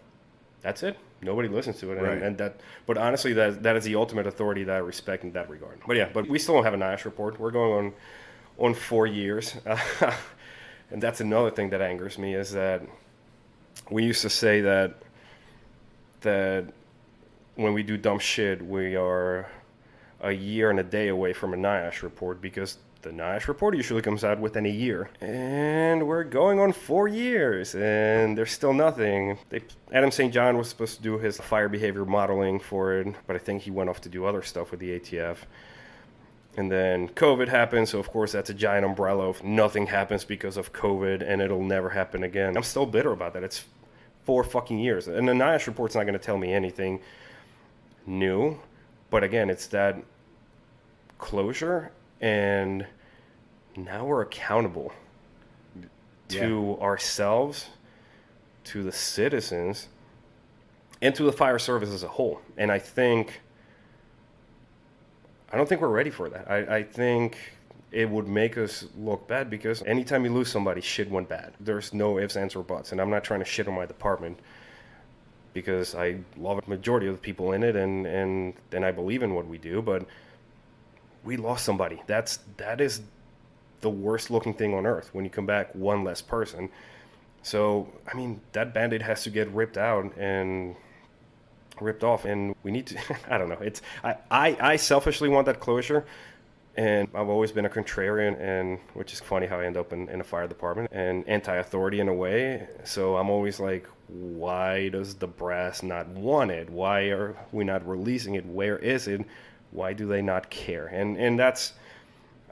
Speaker 3: That's it. Nobody listens to it.
Speaker 2: Right.
Speaker 3: And that, but honestly, that is the ultimate authority that I respect in that regard. But we still don't have a NIOSH report. We're going on 4 years. And that's another thing that angers me is that we used to say that when we do dumb shit, we are a year and a day away from a NIOSH report because the NIOSH report usually comes out within a year. And we're going on 4 years and there's still nothing. Adam St. John was supposed to do his fire behavior modeling for it, but I think he went off to do other stuff with the ATF. And then COVID happened, so of course that's a giant umbrella of nothing happens because of COVID, and it'll never happen again. I'm still bitter about that. It's 4 fucking years, and the NIOSH report's not going to tell me anything new. But again, it's that closure, and now we're accountable to ourselves, to the citizens, and to the fire service as a whole. And I don't think we're ready for that. I think it would make us look bad, because anytime you lose somebody, shit went bad. There's no ifs, ands, or buts. And I'm not trying to shit on my department, because I love a majority of the people in it, and I believe in what we do, but we lost somebody. That is the worst looking thing on earth when you come back one less person. So, I mean, that Band-Aid has to get ripped out and ripped off, and we need to I don't know, it's I selfishly want that closure, and I've always been a contrarian, and which is funny how I end up in a fire department, and anti-authority in a way. So I'm always like, why does the brass not want it? Why are we not releasing it? Where is it? Why do they not care? And that's,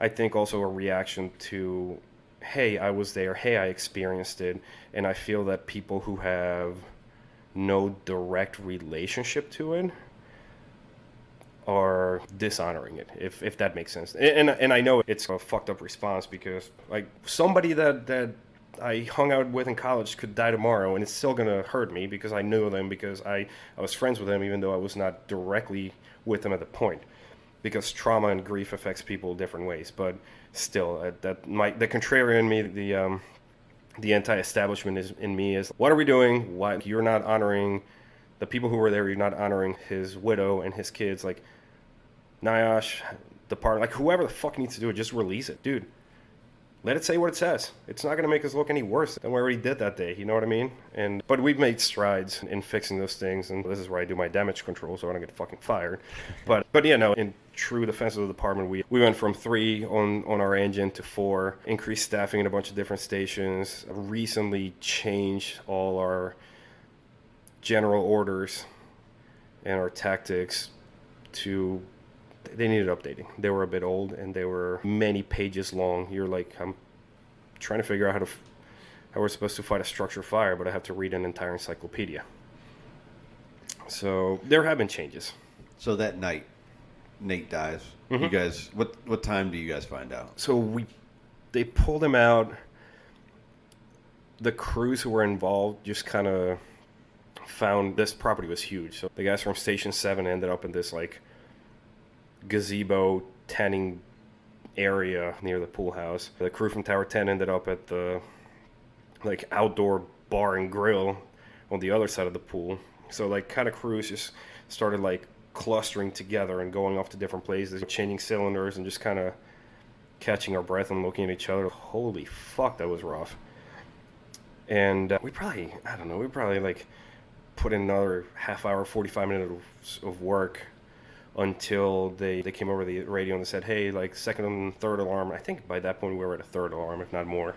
Speaker 3: I think, also a reaction to, hey, I was there, hey, I experienced it. And I feel that people who have no direct relationship to it are dishonoring it, if that makes sense. And I know it's a fucked up response, because like somebody that I hung out with in college could die tomorrow, and it's still gonna hurt me because I knew them, because I was friends with them, even though I was not directly with them at the point, because trauma and grief affects people different ways. But still, the contrarian in me, the anti-establishment in me is, what are we doing? Why you're not honoring the people who were there? You're not honoring his widow and his kids. Like, NIOSH, department, like whoever the fuck needs to do it, just release it, dude. Let it say what it says. It's not going to make us look any worse than we already did that day. You know what I mean? But we've made strides in fixing those things, and this is where I do my damage control, so I don't get fucking fired. But yeah, no. In true defense of the department, we went from 3 on our engine to 4. Increased staffing in a bunch of different stations. Recently changed all our general orders and our tactics to. They needed updating. They were a bit old, and they were many pages long. You're like, I'm trying to figure out how we're supposed to fight a structure fire, but I have to read an entire encyclopedia. So there have been changes.
Speaker 2: So that night, Nate dies. Mm-hmm. You guys, what time do you guys find out?
Speaker 3: So they pulled him out. The crews who were involved just kind of found this property was huge. So the guys from Station 7 ended up in this like gazebo tanning area near the pool house. The crew from Tower 10 ended up at the like outdoor bar and grill on the other side of the pool. So like kind of crews just started like clustering together and going off to different places, changing cylinders, and just kind of catching our breath and looking at each other. Holy fuck, that was rough. And we probably like put in another half hour, 45 minutes of work until they came over the radio and they said, hey, like second and third alarm. I think by that point we were at a third alarm, if not more.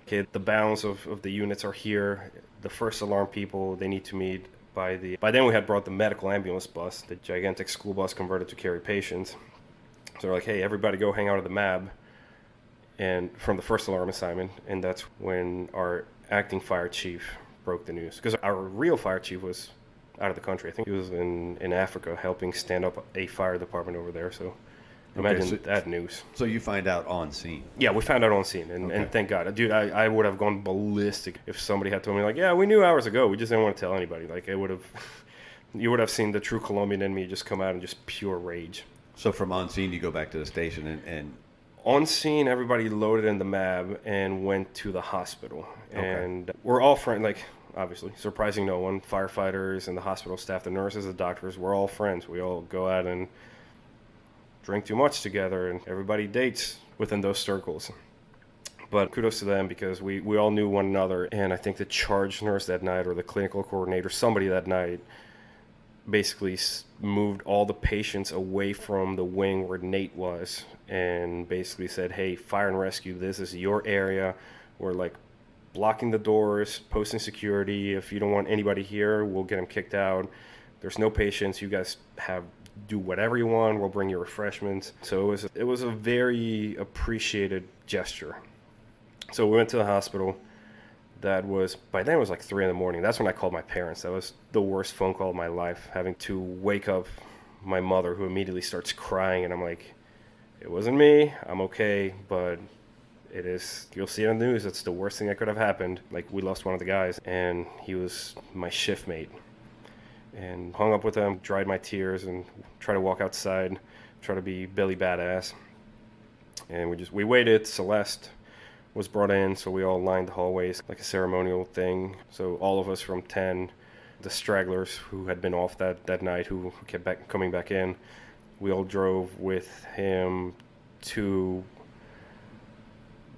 Speaker 3: Okay, the balance of the units are here. The first alarm people, they need to meet by then we had brought the medical ambulance bus, the gigantic school bus converted to carry patients. So they're like, hey, everybody go hang out at the MAB, and from the first alarm assignment. And that's when our acting fire chief broke the news, because our real fire chief was out of the country. I think he was in Africa helping stand up a fire department over there. So imagine that news.
Speaker 2: So you find out on scene? Yeah,
Speaker 3: we found out on scene, and thank God. Dude, I would have gone ballistic if somebody had told me, like, yeah, we knew hours ago. We just didn't want to tell anybody. Like, you would have seen the true Colombian in me just come out in just pure rage.
Speaker 2: So from on scene, you go back to the station and
Speaker 3: on scene, everybody loaded in the MAB and went to the hospital. Okay. And we're all friends, like, obviously, surprising no one. Firefighters and the hospital staff, the nurses, the doctors, we're all friends. We all go out and drink too much together, and everybody dates within those circles. But kudos to them, because we all knew one another. And I think the charge nurse that night, or the clinical coordinator, somebody that night, basically moved all the patients away from the wing where Nate was, and basically said, hey, fire and rescue, this is your area. We're like blocking the doors, posting security. If you don't want anybody here, we'll get them kicked out. There's no patients. You guys have do whatever you want. We'll bring you refreshments. So it was a very appreciated gesture. So we went to the hospital. That was, by then it was like 3 a.m. That's when I called my parents. That was the worst phone call of my life, having to wake up my mother, who immediately starts crying, and I'm like, it wasn't me, I'm okay, but it is, you'll see it on the news, it's the worst thing that could have happened. Like, we lost one of the guys, and he was my shift mate. And hung up with him, dried my tears, and tried to walk outside, try to be Billy Badass. And we waited. Celeste was brought in, so we all lined the hallways like a ceremonial thing. So all of us from 10, the stragglers who had been off that night, who kept coming back in, we all drove with him to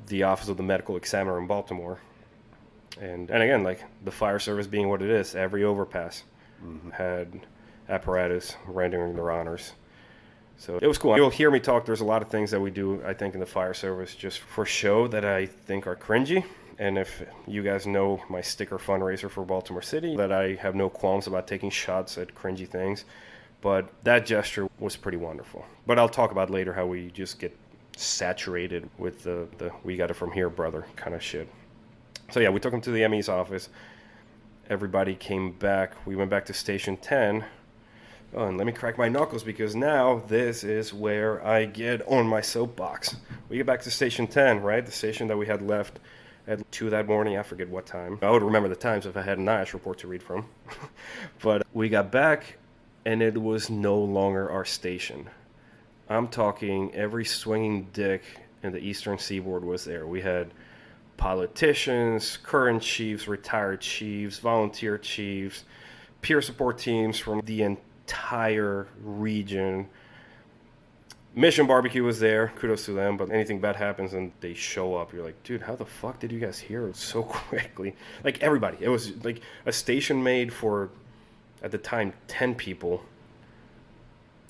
Speaker 3: the office of the medical examiner in Baltimore. And again, like, the fire service being what it is, every overpass had apparatus rendering their honors. So it was cool. You'll hear me talk. There's a lot of things that we do, I think, in the fire service just for show that I think are cringy. And if you guys know my sticker fundraiser for Baltimore City, that I have no qualms about taking shots at cringy things. But that gesture was pretty wonderful. But I'll talk about later how we just get saturated with the we got it from here, brother kind of shit. So yeah, we took him to the ME's office. Everybody came back. We went back to Station 10. Oh, and let me crack my knuckles, because now this is where I get on my soapbox. We get back to Station 10, right? The station that we had left at 2 that morning. I forget what time. I would remember the times if I had an IASH report to read from. But we got back, and it was no longer our station. I'm talking every swinging dick in the Eastern Seaboard was there. We had politicians, current chiefs, retired chiefs, volunteer chiefs, peer support teams from the entire region. Mission Barbecue was there. Kudos to them. But anything bad happens and they show up, you're like, dude, how the fuck did you guys hear it so quickly? Like, everybody. It was like a station made for, at the time, 10 people.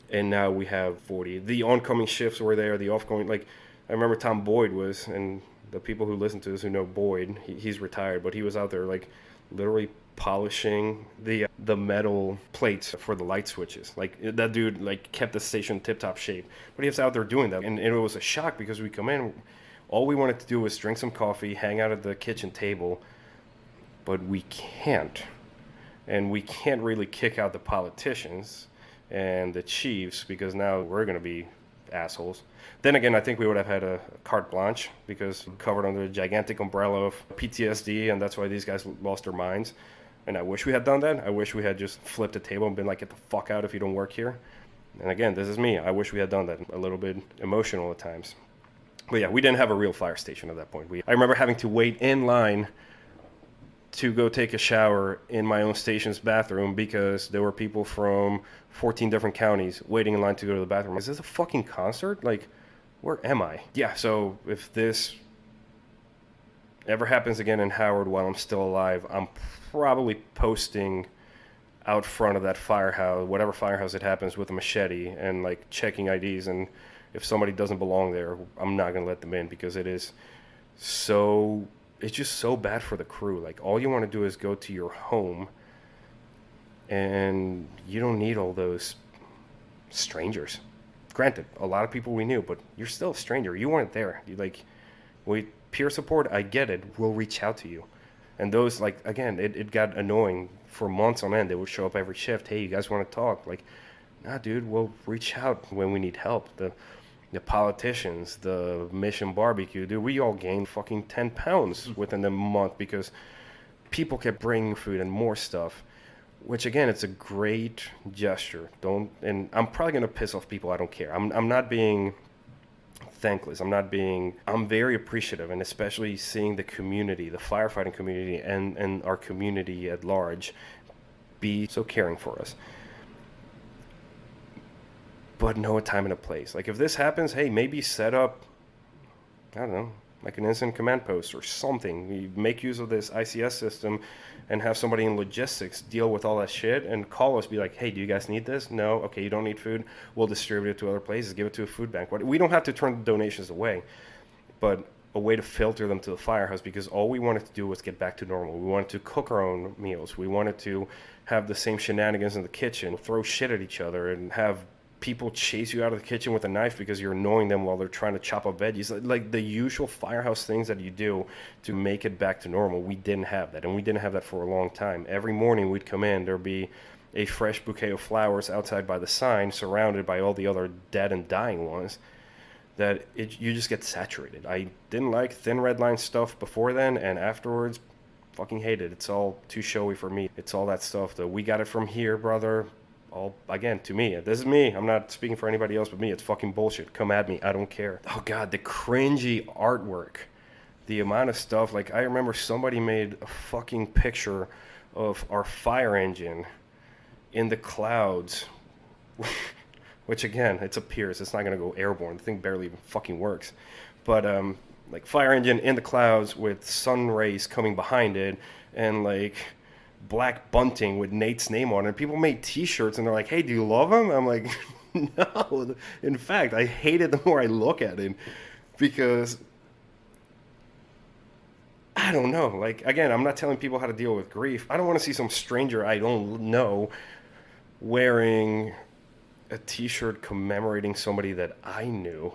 Speaker 3: And now we have 40. The oncoming shifts were there. The offgoing, like, I remember Tom Boyd was, and the people who listen to this who know Boyd, he's retired, but he was out there, like, literally polishing the metal plates for the light switches. Like, that dude, like, kept the station tip-top shape. But he was out there doing that. And it was a shock, because we come in, all we wanted to do was drink some coffee, hang out at the kitchen table, but we can't. And we can't really kick out the politicians and the chiefs, because now we're going to be assholes. Then again, I think we would have had a carte blanche, because covered under a gigantic umbrella of PTSD, and that's why these guys lost their minds. And I wish we had done that. I wish we had just flipped the table and been like, get the fuck out if you don't work here. And again, this is me. I wish we had done that. A little bit emotional at times. But yeah, we didn't have a real fire station at that point. I remember having to wait in line to go take a shower in my own station's bathroom, because there were people from 14 different counties waiting in line to go to the bathroom. Is this a fucking concert? Like, where am I? Yeah, so if this ever happens again in Howard while I'm still alive, I'm probably posting out front of that firehouse, whatever firehouse it happens, with a machete and, like, checking IDs. And if somebody doesn't belong there, I'm not going to let them in, because it's just so bad for the crew. Like, all you want to do is go to your home, and you don't need all those strangers. Granted, a lot of people we knew, but you're still a stranger. You weren't there. Peer support, I get it. We'll reach out to you. And those, like, again, it got annoying for months on end. They would show up every shift. Hey, you guys want to talk? Like, nah, dude, we'll reach out when we need help. The politicians, the Mission Barbecue, dude, we all gained fucking 10 pounds within a month, because people kept bringing food and more stuff, which, again, it's a great gesture. And I'm probably going to piss off people. I don't care. I'm not being thankless. I'm very appreciative, and especially seeing the community, the firefighting community, and our community at large be so caring for us. But know a time and a place. Like, if this happens, hey, maybe set up, I don't know, like an incident command post or something. You make use of this ICS system and have somebody in logistics deal with all that shit and call us, be like, hey, do you guys need this? No? Okay, you don't need food. We'll distribute it to other places. Give it to a food bank. We don't have to turn the donations away, but a way to filter them to the firehouse, because all we wanted to do was get back to normal. We wanted to cook our own meals. We wanted to have the same shenanigans in the kitchen, throw shit at each other, and have people chase you out of the kitchen with a knife because you're annoying them while they're trying to chop up veggies. Like the usual firehouse things that you do to make it back to normal. We didn't have that, and we didn't have that for a long time. Every morning we'd come in, there'd be a fresh bouquet of flowers outside by the sign, surrounded by all the other dead and dying ones, that you just get saturated. I didn't like thin red line stuff before then, and afterwards, fucking hate it. It's all too showy for me. It's all that stuff that we got it from here, brother. All, again, to me, this is me. I'm not speaking for anybody else but me. It's fucking bullshit. Come at me. I don't care. Oh, God, the cringy artwork. The amount of stuff. Like, I remember somebody made a fucking picture of our fire engine in the clouds. Which, again, it's a Pierce. It's not going to go airborne. The thing barely even fucking works. But, like, fire engine in the clouds with sun rays coming behind it. And, like, black bunting with Nate's name on it. People made t-shirts and they're like, hey, do you love him? I'm like, no. In fact, I hate it the more I look at it, because I don't know. Like, again, I'm not telling people how to deal with grief. I don't want to see some stranger I don't know wearing a t-shirt commemorating somebody that I knew,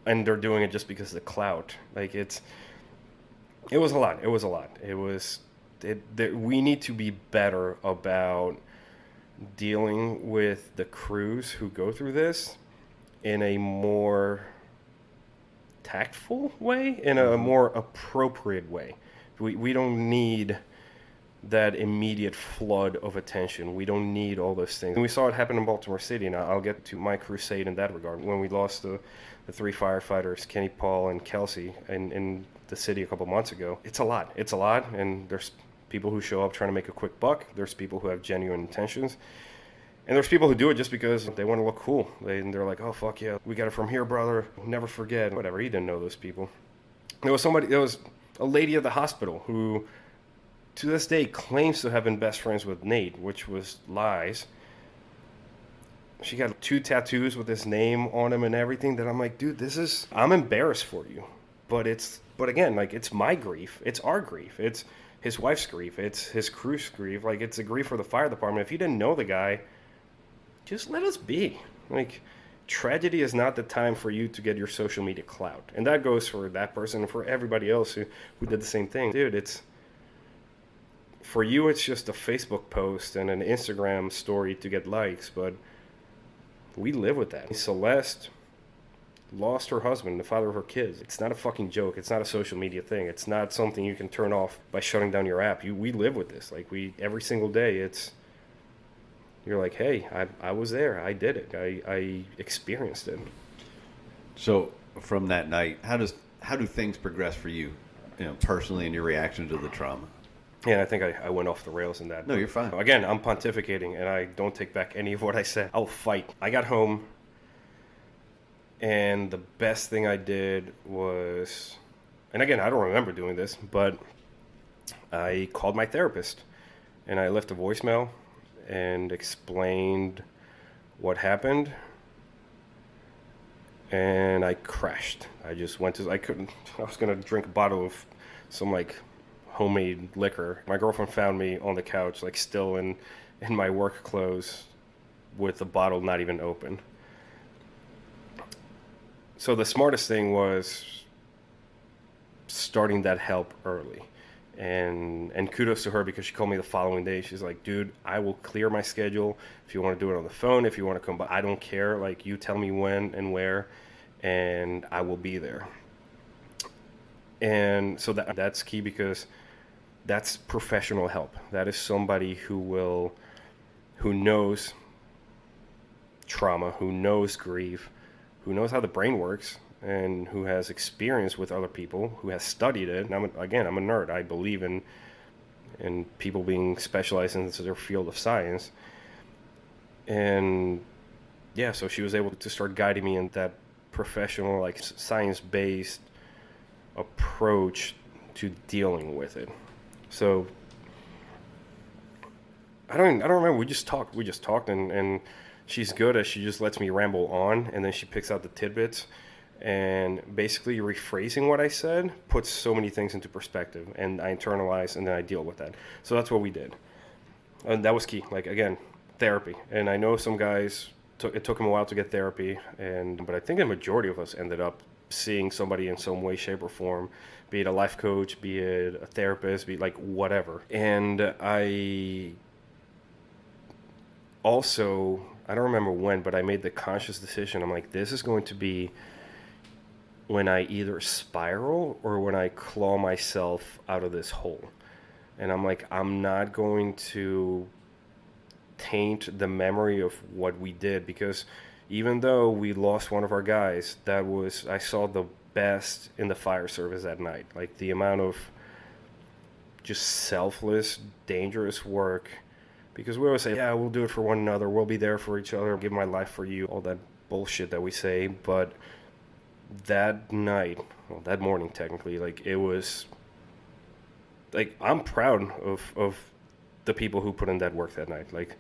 Speaker 3: and they're doing it just because of the clout. Like, it was a lot. We need to be better about dealing with the crews who go through this in a more tactful way, in a more appropriate way. We don't need that immediate flood of attention. We don't need all those things. And we saw it happen in Baltimore City, and I'll get to my crusade in that regard. When we lost the three firefighters, Kenny, Paul, and Kelsey, in the city a couple months ago. It's a lot, and there's people who show up trying to make a quick buck. There's people who have genuine intentions. And there's people who do it just because they want to look cool. They're like, oh, fuck yeah, we got it from here, brother. Never forget. Whatever, he didn't know those people. There was a lady at the hospital who, to this day, claims to have been best friends with Nate, which was lies. She got 2 tattoos with his name on them and everything, that I'm like, dude, I'm embarrassed for you. But again, like, it's my grief. It's our grief. It's his wife's grief. It's his crew's grief. Like, it's a grief for the fire department. If you didn't know the guy, just let us be. Like, tragedy is not the time for you to get your social media clout. And that goes for that person and for everybody else who did the same thing. Dude, for you, it's just a Facebook post and an Instagram story to get likes, but we live with that. Celeste lost her husband, the father of her kids. It's not a fucking joke. It's not a social media thing. It's not something you can turn off by shutting down your app. We live with this. Like, every single day, you're like, hey, I was there. I did it. I experienced it.
Speaker 1: So from that night, how do things progress for you, personally, in your reaction to the trauma?
Speaker 3: Yeah, and I think I went off the rails in that.
Speaker 1: No, you're fine.
Speaker 3: Again, I'm pontificating, and I don't take back any of what I said. I'll fight. I got home, and the best thing I did was, and again, I don't remember doing this, but I called my therapist, and I left a voicemail and explained what happened, and I crashed. I just I was going to drink a bottle of some, like, homemade liquor. My girlfriend found me on the couch, like, still in my work clothes, with the bottle not even open. So the smartest thing was starting that help early. And kudos to her, because she called me the following day. She's like, dude, I will clear my schedule. If you want to do it on the phone, if you want to come by, I don't care. Like, you tell me when and where, and I will be there. And so that's key, because that's professional help. That is somebody who knows trauma, who knows grief, who knows how the brain works, and who has experience with other people, who has studied it. And I'm a nerd. I believe in people being specialized in their field of science. And yeah, so she was able to start guiding me in that professional, like, science-based approach to dealing with it. So I don't remember. We just talked, and she's good as she just lets me ramble on, and then she picks out the tidbits, and basically rephrasing what I said puts so many things into perspective, and I internalize, and then I deal with that. So that's what we did, and that was key. Like, again, therapy. And I know some guys It took him a while to get therapy, but I think a majority of us ended up seeing somebody in some way, shape, or form, be it a life coach, be it a therapist, be it like whatever. And I also, I don't remember when, but I made the conscious decision. I'm like, this is going to be when I either spiral or when I claw myself out of this hole. And I'm like, I'm not going to taint the memory of what we did, because even though we lost one of our guys, I saw the best in the fire service that night. Like the amount of just selfless, dangerous work, because we always say, yeah, we'll do it for one another, we'll be there for each other, give my life for you, all that bullshit that we say. But that night, well, that morning technically, like it was like, I'm proud of the people who put in that work that night. Like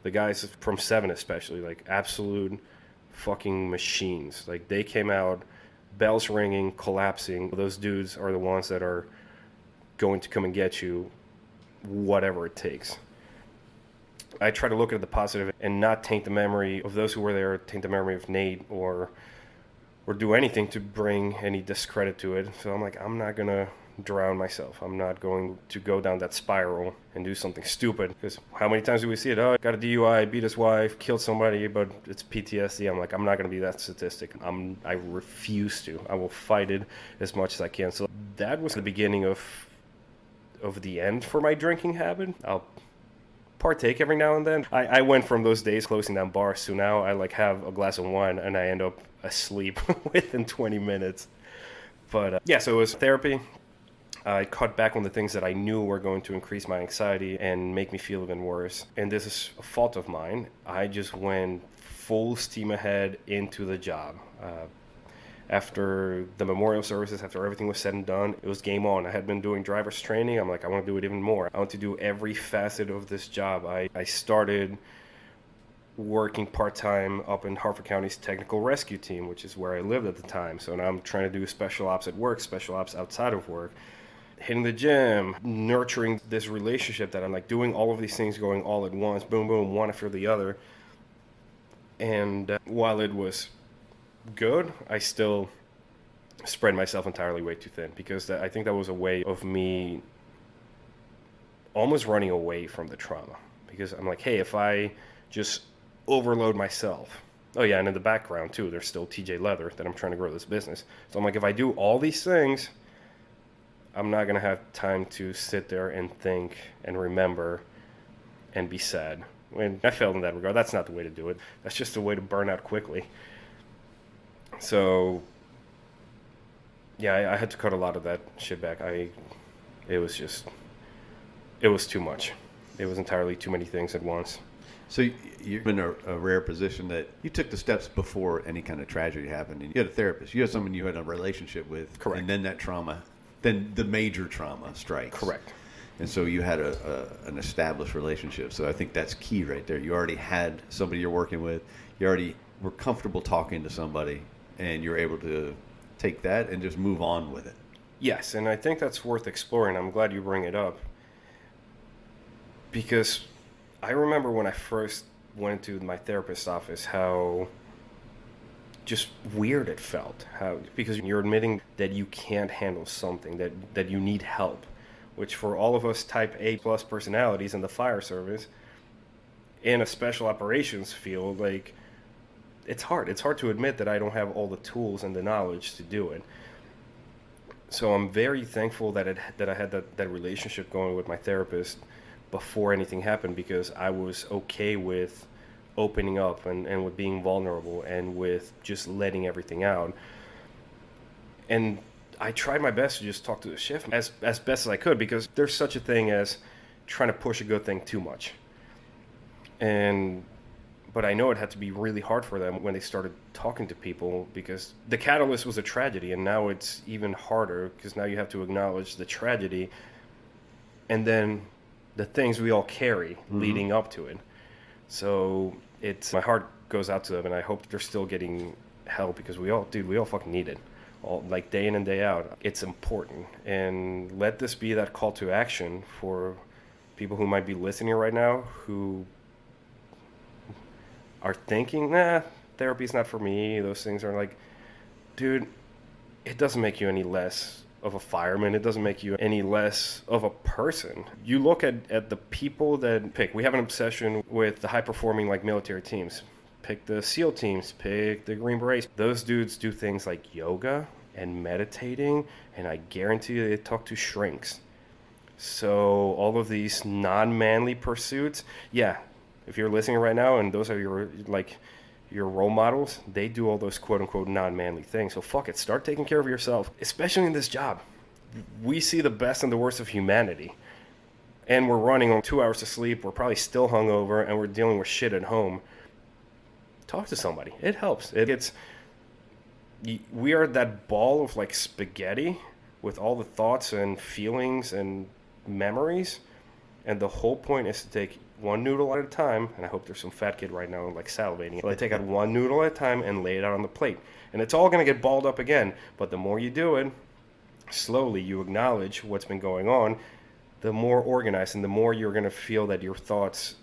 Speaker 3: the guys from 7 especially, like absolute fucking machines. Like they came out, bells ringing, collapsing. Those dudes are the ones that are going to come and get you, whatever it takes. I try to look at the positive and not taint the memory of those who were there, taint the memory of Nate, or do anything to bring any discredit to it. So I'm like, I'm not gonna drown myself. I'm not going to go down that spiral and do something stupid, because how many times do we see it? Oh, got a DUI, beat his wife, killed somebody, but it's PTSD. I'm like, I'm not going to be that statistic. I refuse to. I will fight it as much as I can. So that was the beginning of the end for my drinking habit. I'll partake every now and then. I went from those days closing down bars to now I like have a glass of wine and I end up asleep within 20 minutes. But yeah, so it was therapy. I cut back on the things that I knew were going to increase my anxiety and make me feel even worse. And this is a fault of mine. I just went full steam ahead into the job. After the memorial services, after everything was said and done, it was game on. I had been doing driver's training. I'm like, I want to do it even more. I want to do every facet of this job. I started working part-time up in Harford County's technical rescue team, which is where I lived at the time. So now I'm trying to do special ops at work, special ops outside of work, hitting the gym, nurturing this relationship that I'm like doing all of these things going all at once, boom, boom, one after the other. And while it was good, I still spread myself entirely way too thin, because I think that was a way of me almost running away from the trauma. Because I'm like, hey, if I just overload myself, oh yeah, and in the background too, there's still TJ Leather that I'm trying to grow this business. So I'm like, if I do all these things, I'm not going to have time to sit there and think and remember and be sad. When I failed in that regard, that's not the way to do it. That's just a way to burn out quickly. So, yeah, I had to cut a lot of that shit back. It was too much. It was entirely too many things at once.
Speaker 1: So you're in a rare position that you took the steps before any kind of tragedy happened. And you had a therapist. You had someone you had a relationship with.
Speaker 3: Correct.
Speaker 1: And then that trauma, then the major trauma strikes.
Speaker 3: Correct.
Speaker 1: And so you had an established relationship. So I think that's key right there. You already had somebody you're working with. You already were comfortable talking to somebody, and you're able to take that and just move on with it.
Speaker 3: Yes, and I think that's worth exploring. I'm glad you bring it up, because I remember when I first went to my therapist's office how just weird it felt. Because you're admitting that you can't handle something, that you need help, which for all of us type A plus personalities in the fire service, in a special operations field, like, it's hard. It's hard to admit that I don't have all the tools and the knowledge to do it. So I'm very thankful that I had that relationship going with my therapist before anything happened, because I was okay with opening up and with being vulnerable and with just letting everything out. And I tried my best to just talk to the shift as best as I could, because there's such a thing as trying to push a good thing too much. But I know it had to be really hard for them when they started talking to people, because the catalyst was a tragedy, and now it's even harder, because now you have to acknowledge the tragedy and then the things we all carry leading up to it. So my heart goes out to them, and I hope they're still getting help, because we all fucking need it. All, like, day in and day out. It's important. And let this be that call to action for people who might be listening right now, who are thinking, nah, therapy's not for me. Those things are like, dude, it doesn't make you any less of a fireman. It doesn't make you any less of a person. You look at the people that pick. We have an obsession with the high-performing like military teams. Pick the SEAL teams, pick the Green Berets. Those dudes do things like yoga and meditating, and I guarantee you they talk to shrinks. So all of these non-manly pursuits, yeah, if you're listening right now and those are your role models, they do all those quote-unquote non-manly things. So fuck it, start taking care of yourself, especially in this job. We see the best and the worst of humanity, and we're running on 2 hours of sleep. We're probably still hungover, and we're dealing with shit at home. Talk to somebody. It helps. We are that ball of like spaghetti with all the thoughts and feelings and memories, and the whole point is to take one noodle at a time, and I hope there's some fat kid right now like salivating. But I take out one noodle at a time and lay it out on the plate, and it's all going to get balled up again. But the more you do it, slowly you acknowledge what's been going on, the more organized and the more you're going to feel that your thoughts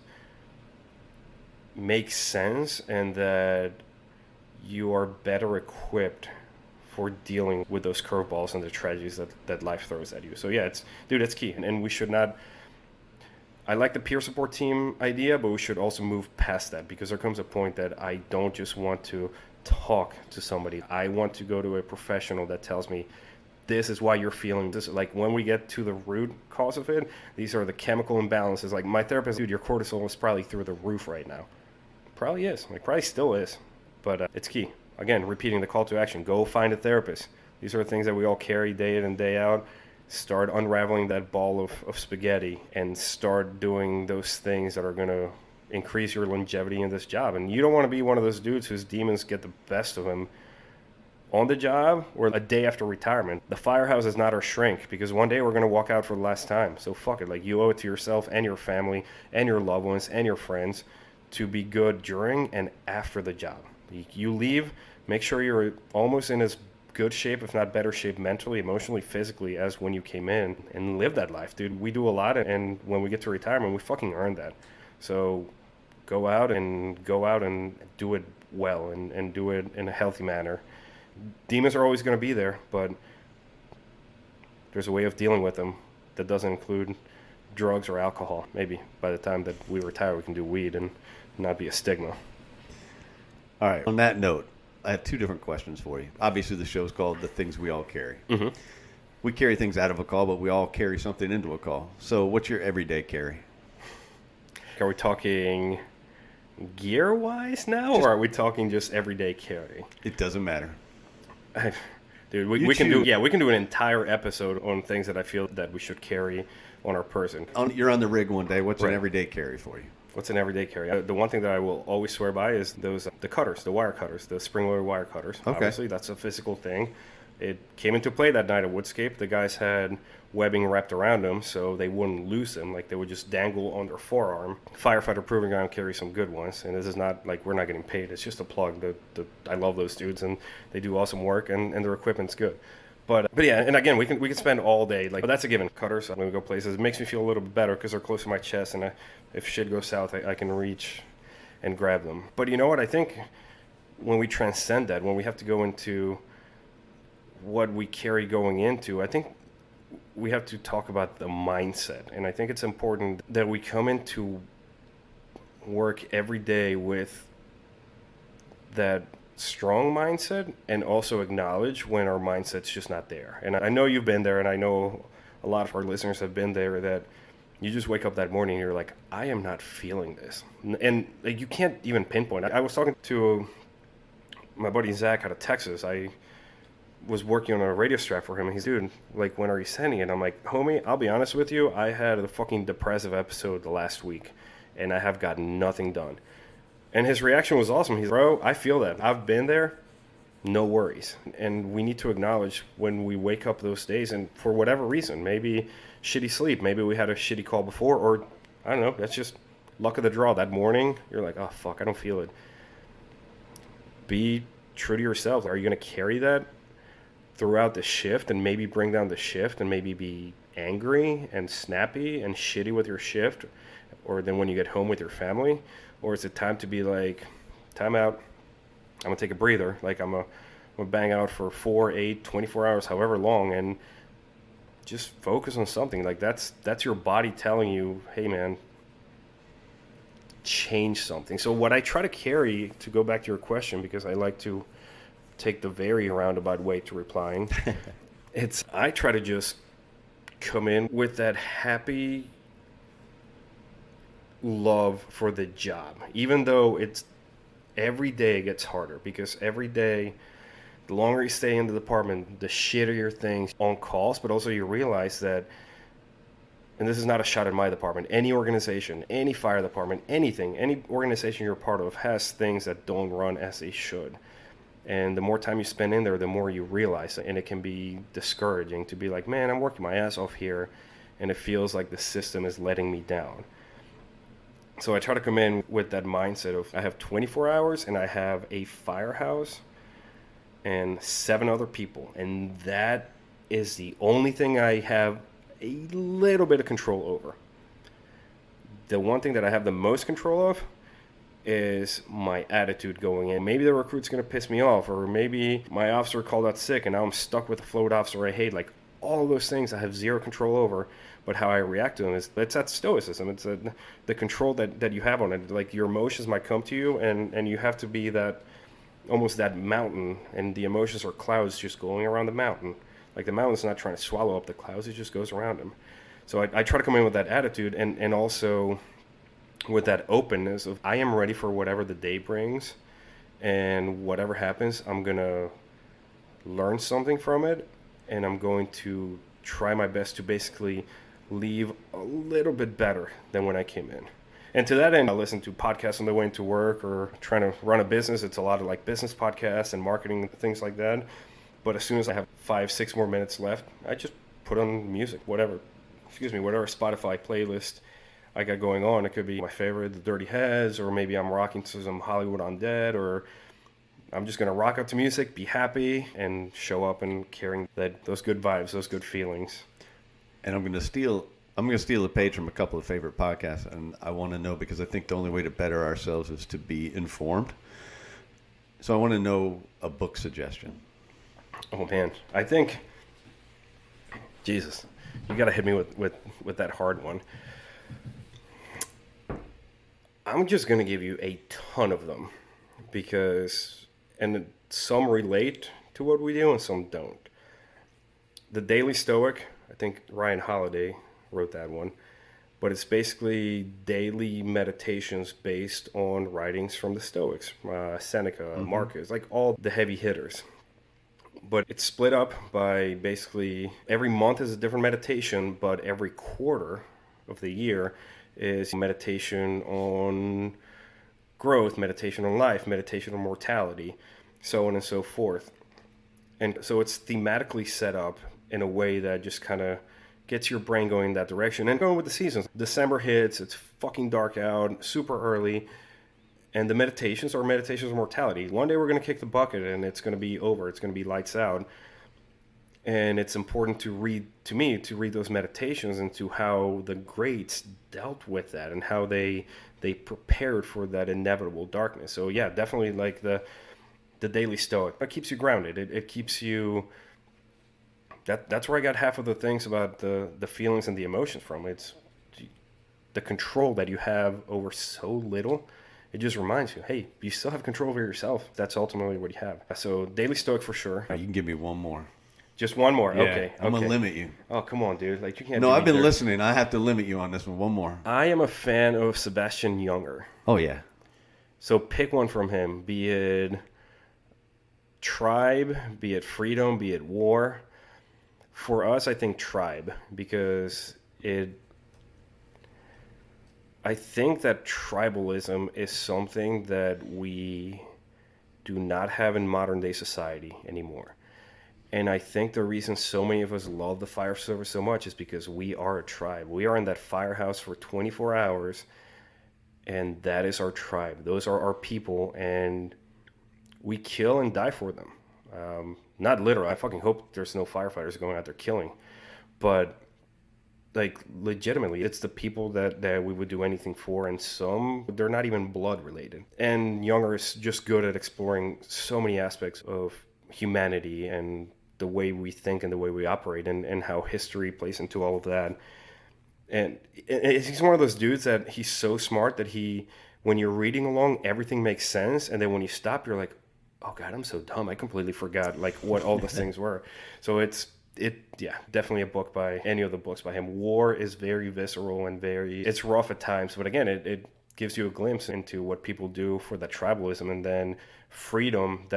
Speaker 3: make sense and that you are better equipped for dealing with those curveballs and the tragedies that life throws at you. So yeah, it's key, and we should not. I like the peer support team idea, but we should also move past that, because there comes a point that I don't just want to talk to somebody. I want to go to a professional that tells me, this is why you're feeling this. Like when we get to the root cause of it, these are the chemical imbalances. Like my therapist, dude, your cortisol is probably through the roof right now. Probably is. Like probably still is. But it's key. Again, repeating the call to action. Go find a therapist. These are the things that we all carry day in and day out. Start unraveling that ball of spaghetti and start doing those things that are going to increase your longevity in this job. And you don't want to be one of those dudes whose demons get the best of him on the job or a day after retirement. The firehouse is not our shrink, because one day we're going to walk out for the last time. So fuck it. Like you owe it to yourself and your family and your loved ones and your friends to be good during and after the job. You leave, make sure you're almost in as good shape, if not better shape, mentally, emotionally, physically, as when you came in, and live that life, dude. We do a lot, and when we get to retirement, we fucking earn that. So go out and do it well and do it in a healthy manner. Demons are always going to be there, but there's a way of dealing with them that doesn't include drugs or alcohol. Maybe by the time that we retire, we can do weed and not be a stigma.
Speaker 2: All right. On that note, I have two different questions for you. Obviously, the show's called The Things We All Carry.
Speaker 3: Mm-hmm.
Speaker 2: We carry things out of a call, but we all carry something into a call. So what's your everyday carry?
Speaker 3: Are we talking gear-wise now, or are we talking just everyday carry?
Speaker 2: It doesn't matter.
Speaker 3: Dude, we can do an entire episode on things that I feel that we should carry on our person.
Speaker 2: You're on the rig one day. What's an everyday carry for you?
Speaker 3: What's an everyday carry? The one thing that I will always swear by is those the cutters, the wire cutters, the spring-loaded wire cutters.
Speaker 2: Okay.
Speaker 3: Obviously, that's a physical thing. It came into play that night at Woodscape. The guys had webbing wrapped around them so they wouldn't lose them. Like they would just dangle on their forearm. Firefighter Proving Ground carries some good ones, and this is not like we're not getting paid. It's just a plug. I love those dudes, and they do awesome work, and their equipment's good. But yeah, and again, we can spend all day but that's a given. Cutters when we go places, it makes me feel a little bit better because they're close to my chest, and if shit goes south, I can reach and grab them. But you know what? I think when we transcend that, when we have to go into what we carry going into, I think we have to talk about the mindset. And I think it's important that we come into work every day with that strong mindset and also acknowledge when our mindset's just not there. And I know you've been there, and I know a lot of our listeners have been there, that you just wake up that morning and you're like, I am not feeling this. And like, you can't even pinpoint. I was talking to my buddy Zach out of Texas. I was working on a radio strap for him, and he's, dude, like, when are you sending it? I'm like, homie, I'll be honest with you, I had a fucking depressive episode the last week, and I have gotten nothing done. And his reaction was awesome. He's, bro, I feel that. I've been there. No worries. And we need to acknowledge when we wake up those days, and for whatever reason, maybe shitty sleep, maybe we had a shitty call before, or I don't know, that's just luck of the draw. That morning, you're like, oh, fuck, I don't feel it. Be true to yourself. Are you going to carry that throughout the shift and maybe bring down the shift and maybe be angry and snappy and shitty with your shift, or then when you get home with your family? Or is it time to be like, time out. I'm gonna take a breather. Like I'm gonna bang out for 4, 8, 24 hours, however long, and just focus on something. Like that's your body telling you, hey man, change something. So what I try to carry, to go back to your question, because I like to take the very roundabout way to replying, I try to just come in with that happy love for the job, even though it's every day it gets harder, because every day, the longer you stay in the department, the shittier things on calls, but also you realize that, and this is not a shot at my department, any organization, any fire department, anything, any organization you're a part of has things that don't run as they should. And the more time you spend in there, the more you realize it. And it can be discouraging to be like, man, I'm working my ass off here, and it feels like the system is letting me down. So I try to come in with that mindset of I have 24 hours and I have a firehouse and 7 other people. And that is the only thing I have a little bit of control over. The one thing that I have the most control of is my attitude going in. Maybe the recruit's going to piss me off, or maybe my officer called out sick and now I'm stuck with a float officer I hate. Like all those things I have zero control over, but how I react to them it's that stoicism. It's the control that you have on it. Like your emotions might come to you, and you have to be that, almost that mountain, and the emotions are clouds just going around the mountain. Like the mountain's not trying to swallow up the clouds, it just goes around them. So I try to come in with that attitude, and also with that openness of I am ready for whatever the day brings, and whatever happens, I'm going to learn something from it, and I'm going to try my best to basically leave a little bit better than when I came in. And to that end, I listen to podcasts on the way into work, or trying to run a business. It's a lot of like business podcasts and marketing, things like that. But as soon as I have 5, 6 more minutes left, I just put on music, whatever Spotify playlist I got going on. It could be my favorite, The Dirty Heads, or maybe I'm rocking to some Hollywood Undead, or I'm just going to rock out to music, be happy, and show up and carrying those good vibes, those good feelings.
Speaker 2: And I'm going to steal a page from a couple of favorite podcasts, and I want to know, because I think the only way to better ourselves is to be informed. So I want to know a book suggestion.
Speaker 3: Oh man, I think, Jesus, you got to hit me with that hard one. I'm just going to give you a ton of them, because, and some relate to what we do and some don't. The Daily Stoic, I think Ryan Holiday wrote that one, but it's basically daily meditations based on writings from the Stoics, Seneca, Marcus, like all the heavy hitters. But it's split up by basically every month is a different meditation, but every quarter of the year is meditation on growth, meditation on life, meditation on mortality, so on and so forth. And so it's thematically set up in a way that just kind of gets your brain going in that direction. And going with the seasons. December hits, it's fucking dark out, super early, and the meditations are meditations on mortality. One day we're going to kick the bucket and it's going to be over. It's going to be lights out. And it's important to read those meditations into how the greats dealt with that and how they prepared for that inevitable darkness. So yeah, definitely like the Daily Stoic. That keeps you grounded. It keeps you... That's where I got half of the things about the feelings and the emotions from. It's the control that you have over so little. It just reminds you, hey, you still have control over yourself. That's ultimately what you have. So Daily Stoic for sure.
Speaker 2: You can give me one more.
Speaker 3: Just one more.
Speaker 2: Yeah,
Speaker 3: Okay.
Speaker 2: I'm going to limit you.
Speaker 3: Oh, come on, dude. Like you can't.
Speaker 2: No, I've been listening. I have to limit you on this one. One more.
Speaker 3: I am a fan of Sebastian Junger.
Speaker 2: Oh, yeah.
Speaker 3: So pick one from him, be it Tribe, be it Freedom, be it War. For us, I think Tribe, because I think that tribalism is something that we do not have in modern day society anymore. And I think the reason so many of us love the fire service so much is because we are a tribe. We are in that firehouse for 24 hours, and that is our tribe. Those are our people, and we kill and die for them. Not literal. I fucking hope there's no firefighters going out there killing. But like legitimately, it's the people that we would do anything for, and some they're not even blood related. And Younger is just good at exploring so many aspects of humanity and the way we think and the way we operate, and how history plays into all of that. And he's one of those dudes that he's so smart that when you're reading along, everything makes sense, and then when you stop, you're like, oh God, I'm so dumb, I completely forgot like what all the things were. So yeah, definitely a book by any of the books by him. War is very visceral and it's rough at times, but again, it gives you a glimpse into what people do for that tribalism. And then freedom,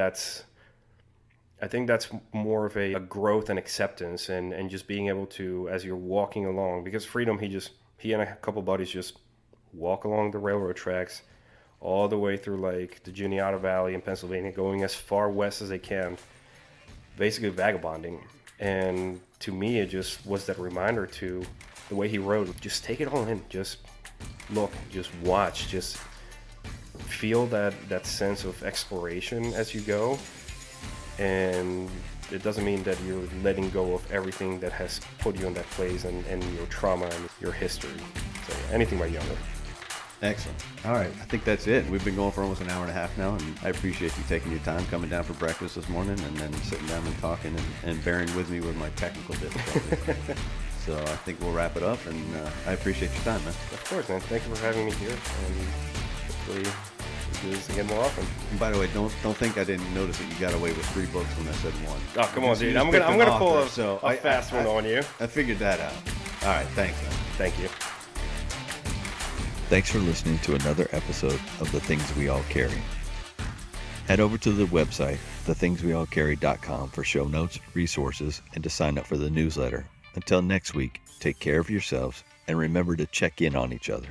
Speaker 3: I think that's more of a growth and acceptance, and just being able to, as you're walking along, because freedom, he and a couple buddies just walk along the railroad tracks all the way through like the Juniata Valley in Pennsylvania, going as far west as they can, basically vagabonding. And to me, it just was that reminder to the way he wrote. Just take it all in. Just look, just watch, just feel that sense of exploration as you go. And it doesn't mean that you're letting go of everything that has put you in that place and your trauma and your history. So anything by Younger.
Speaker 2: Excellent. All right. I think that's it. We've been going for almost an hour and a half now, and I appreciate you taking your time coming down for breakfast this morning and then sitting down and talking and bearing with me with my technical difficulties. So I think we'll wrap it up, and I appreciate your time, man.
Speaker 3: Of course, man. Thank you for having me here, and hopefully we do this again more often.
Speaker 2: And by the way, don't think I didn't notice that you got away with 3 books when I said 1.
Speaker 3: Oh, come on, dude.
Speaker 2: You
Speaker 3: I'm
Speaker 2: just
Speaker 3: gonna
Speaker 2: picked an
Speaker 3: pull
Speaker 2: author,
Speaker 3: a fast one on you.
Speaker 2: I figured that out. All right. Thanks, man.
Speaker 3: Thank you.
Speaker 1: Thanks for listening to another episode of The Things We All Carry. Head over to the website, thethingsweallcarry.com, for show notes, resources, and to sign up for the newsletter. Until next week, take care of yourselves and remember to check in on each other.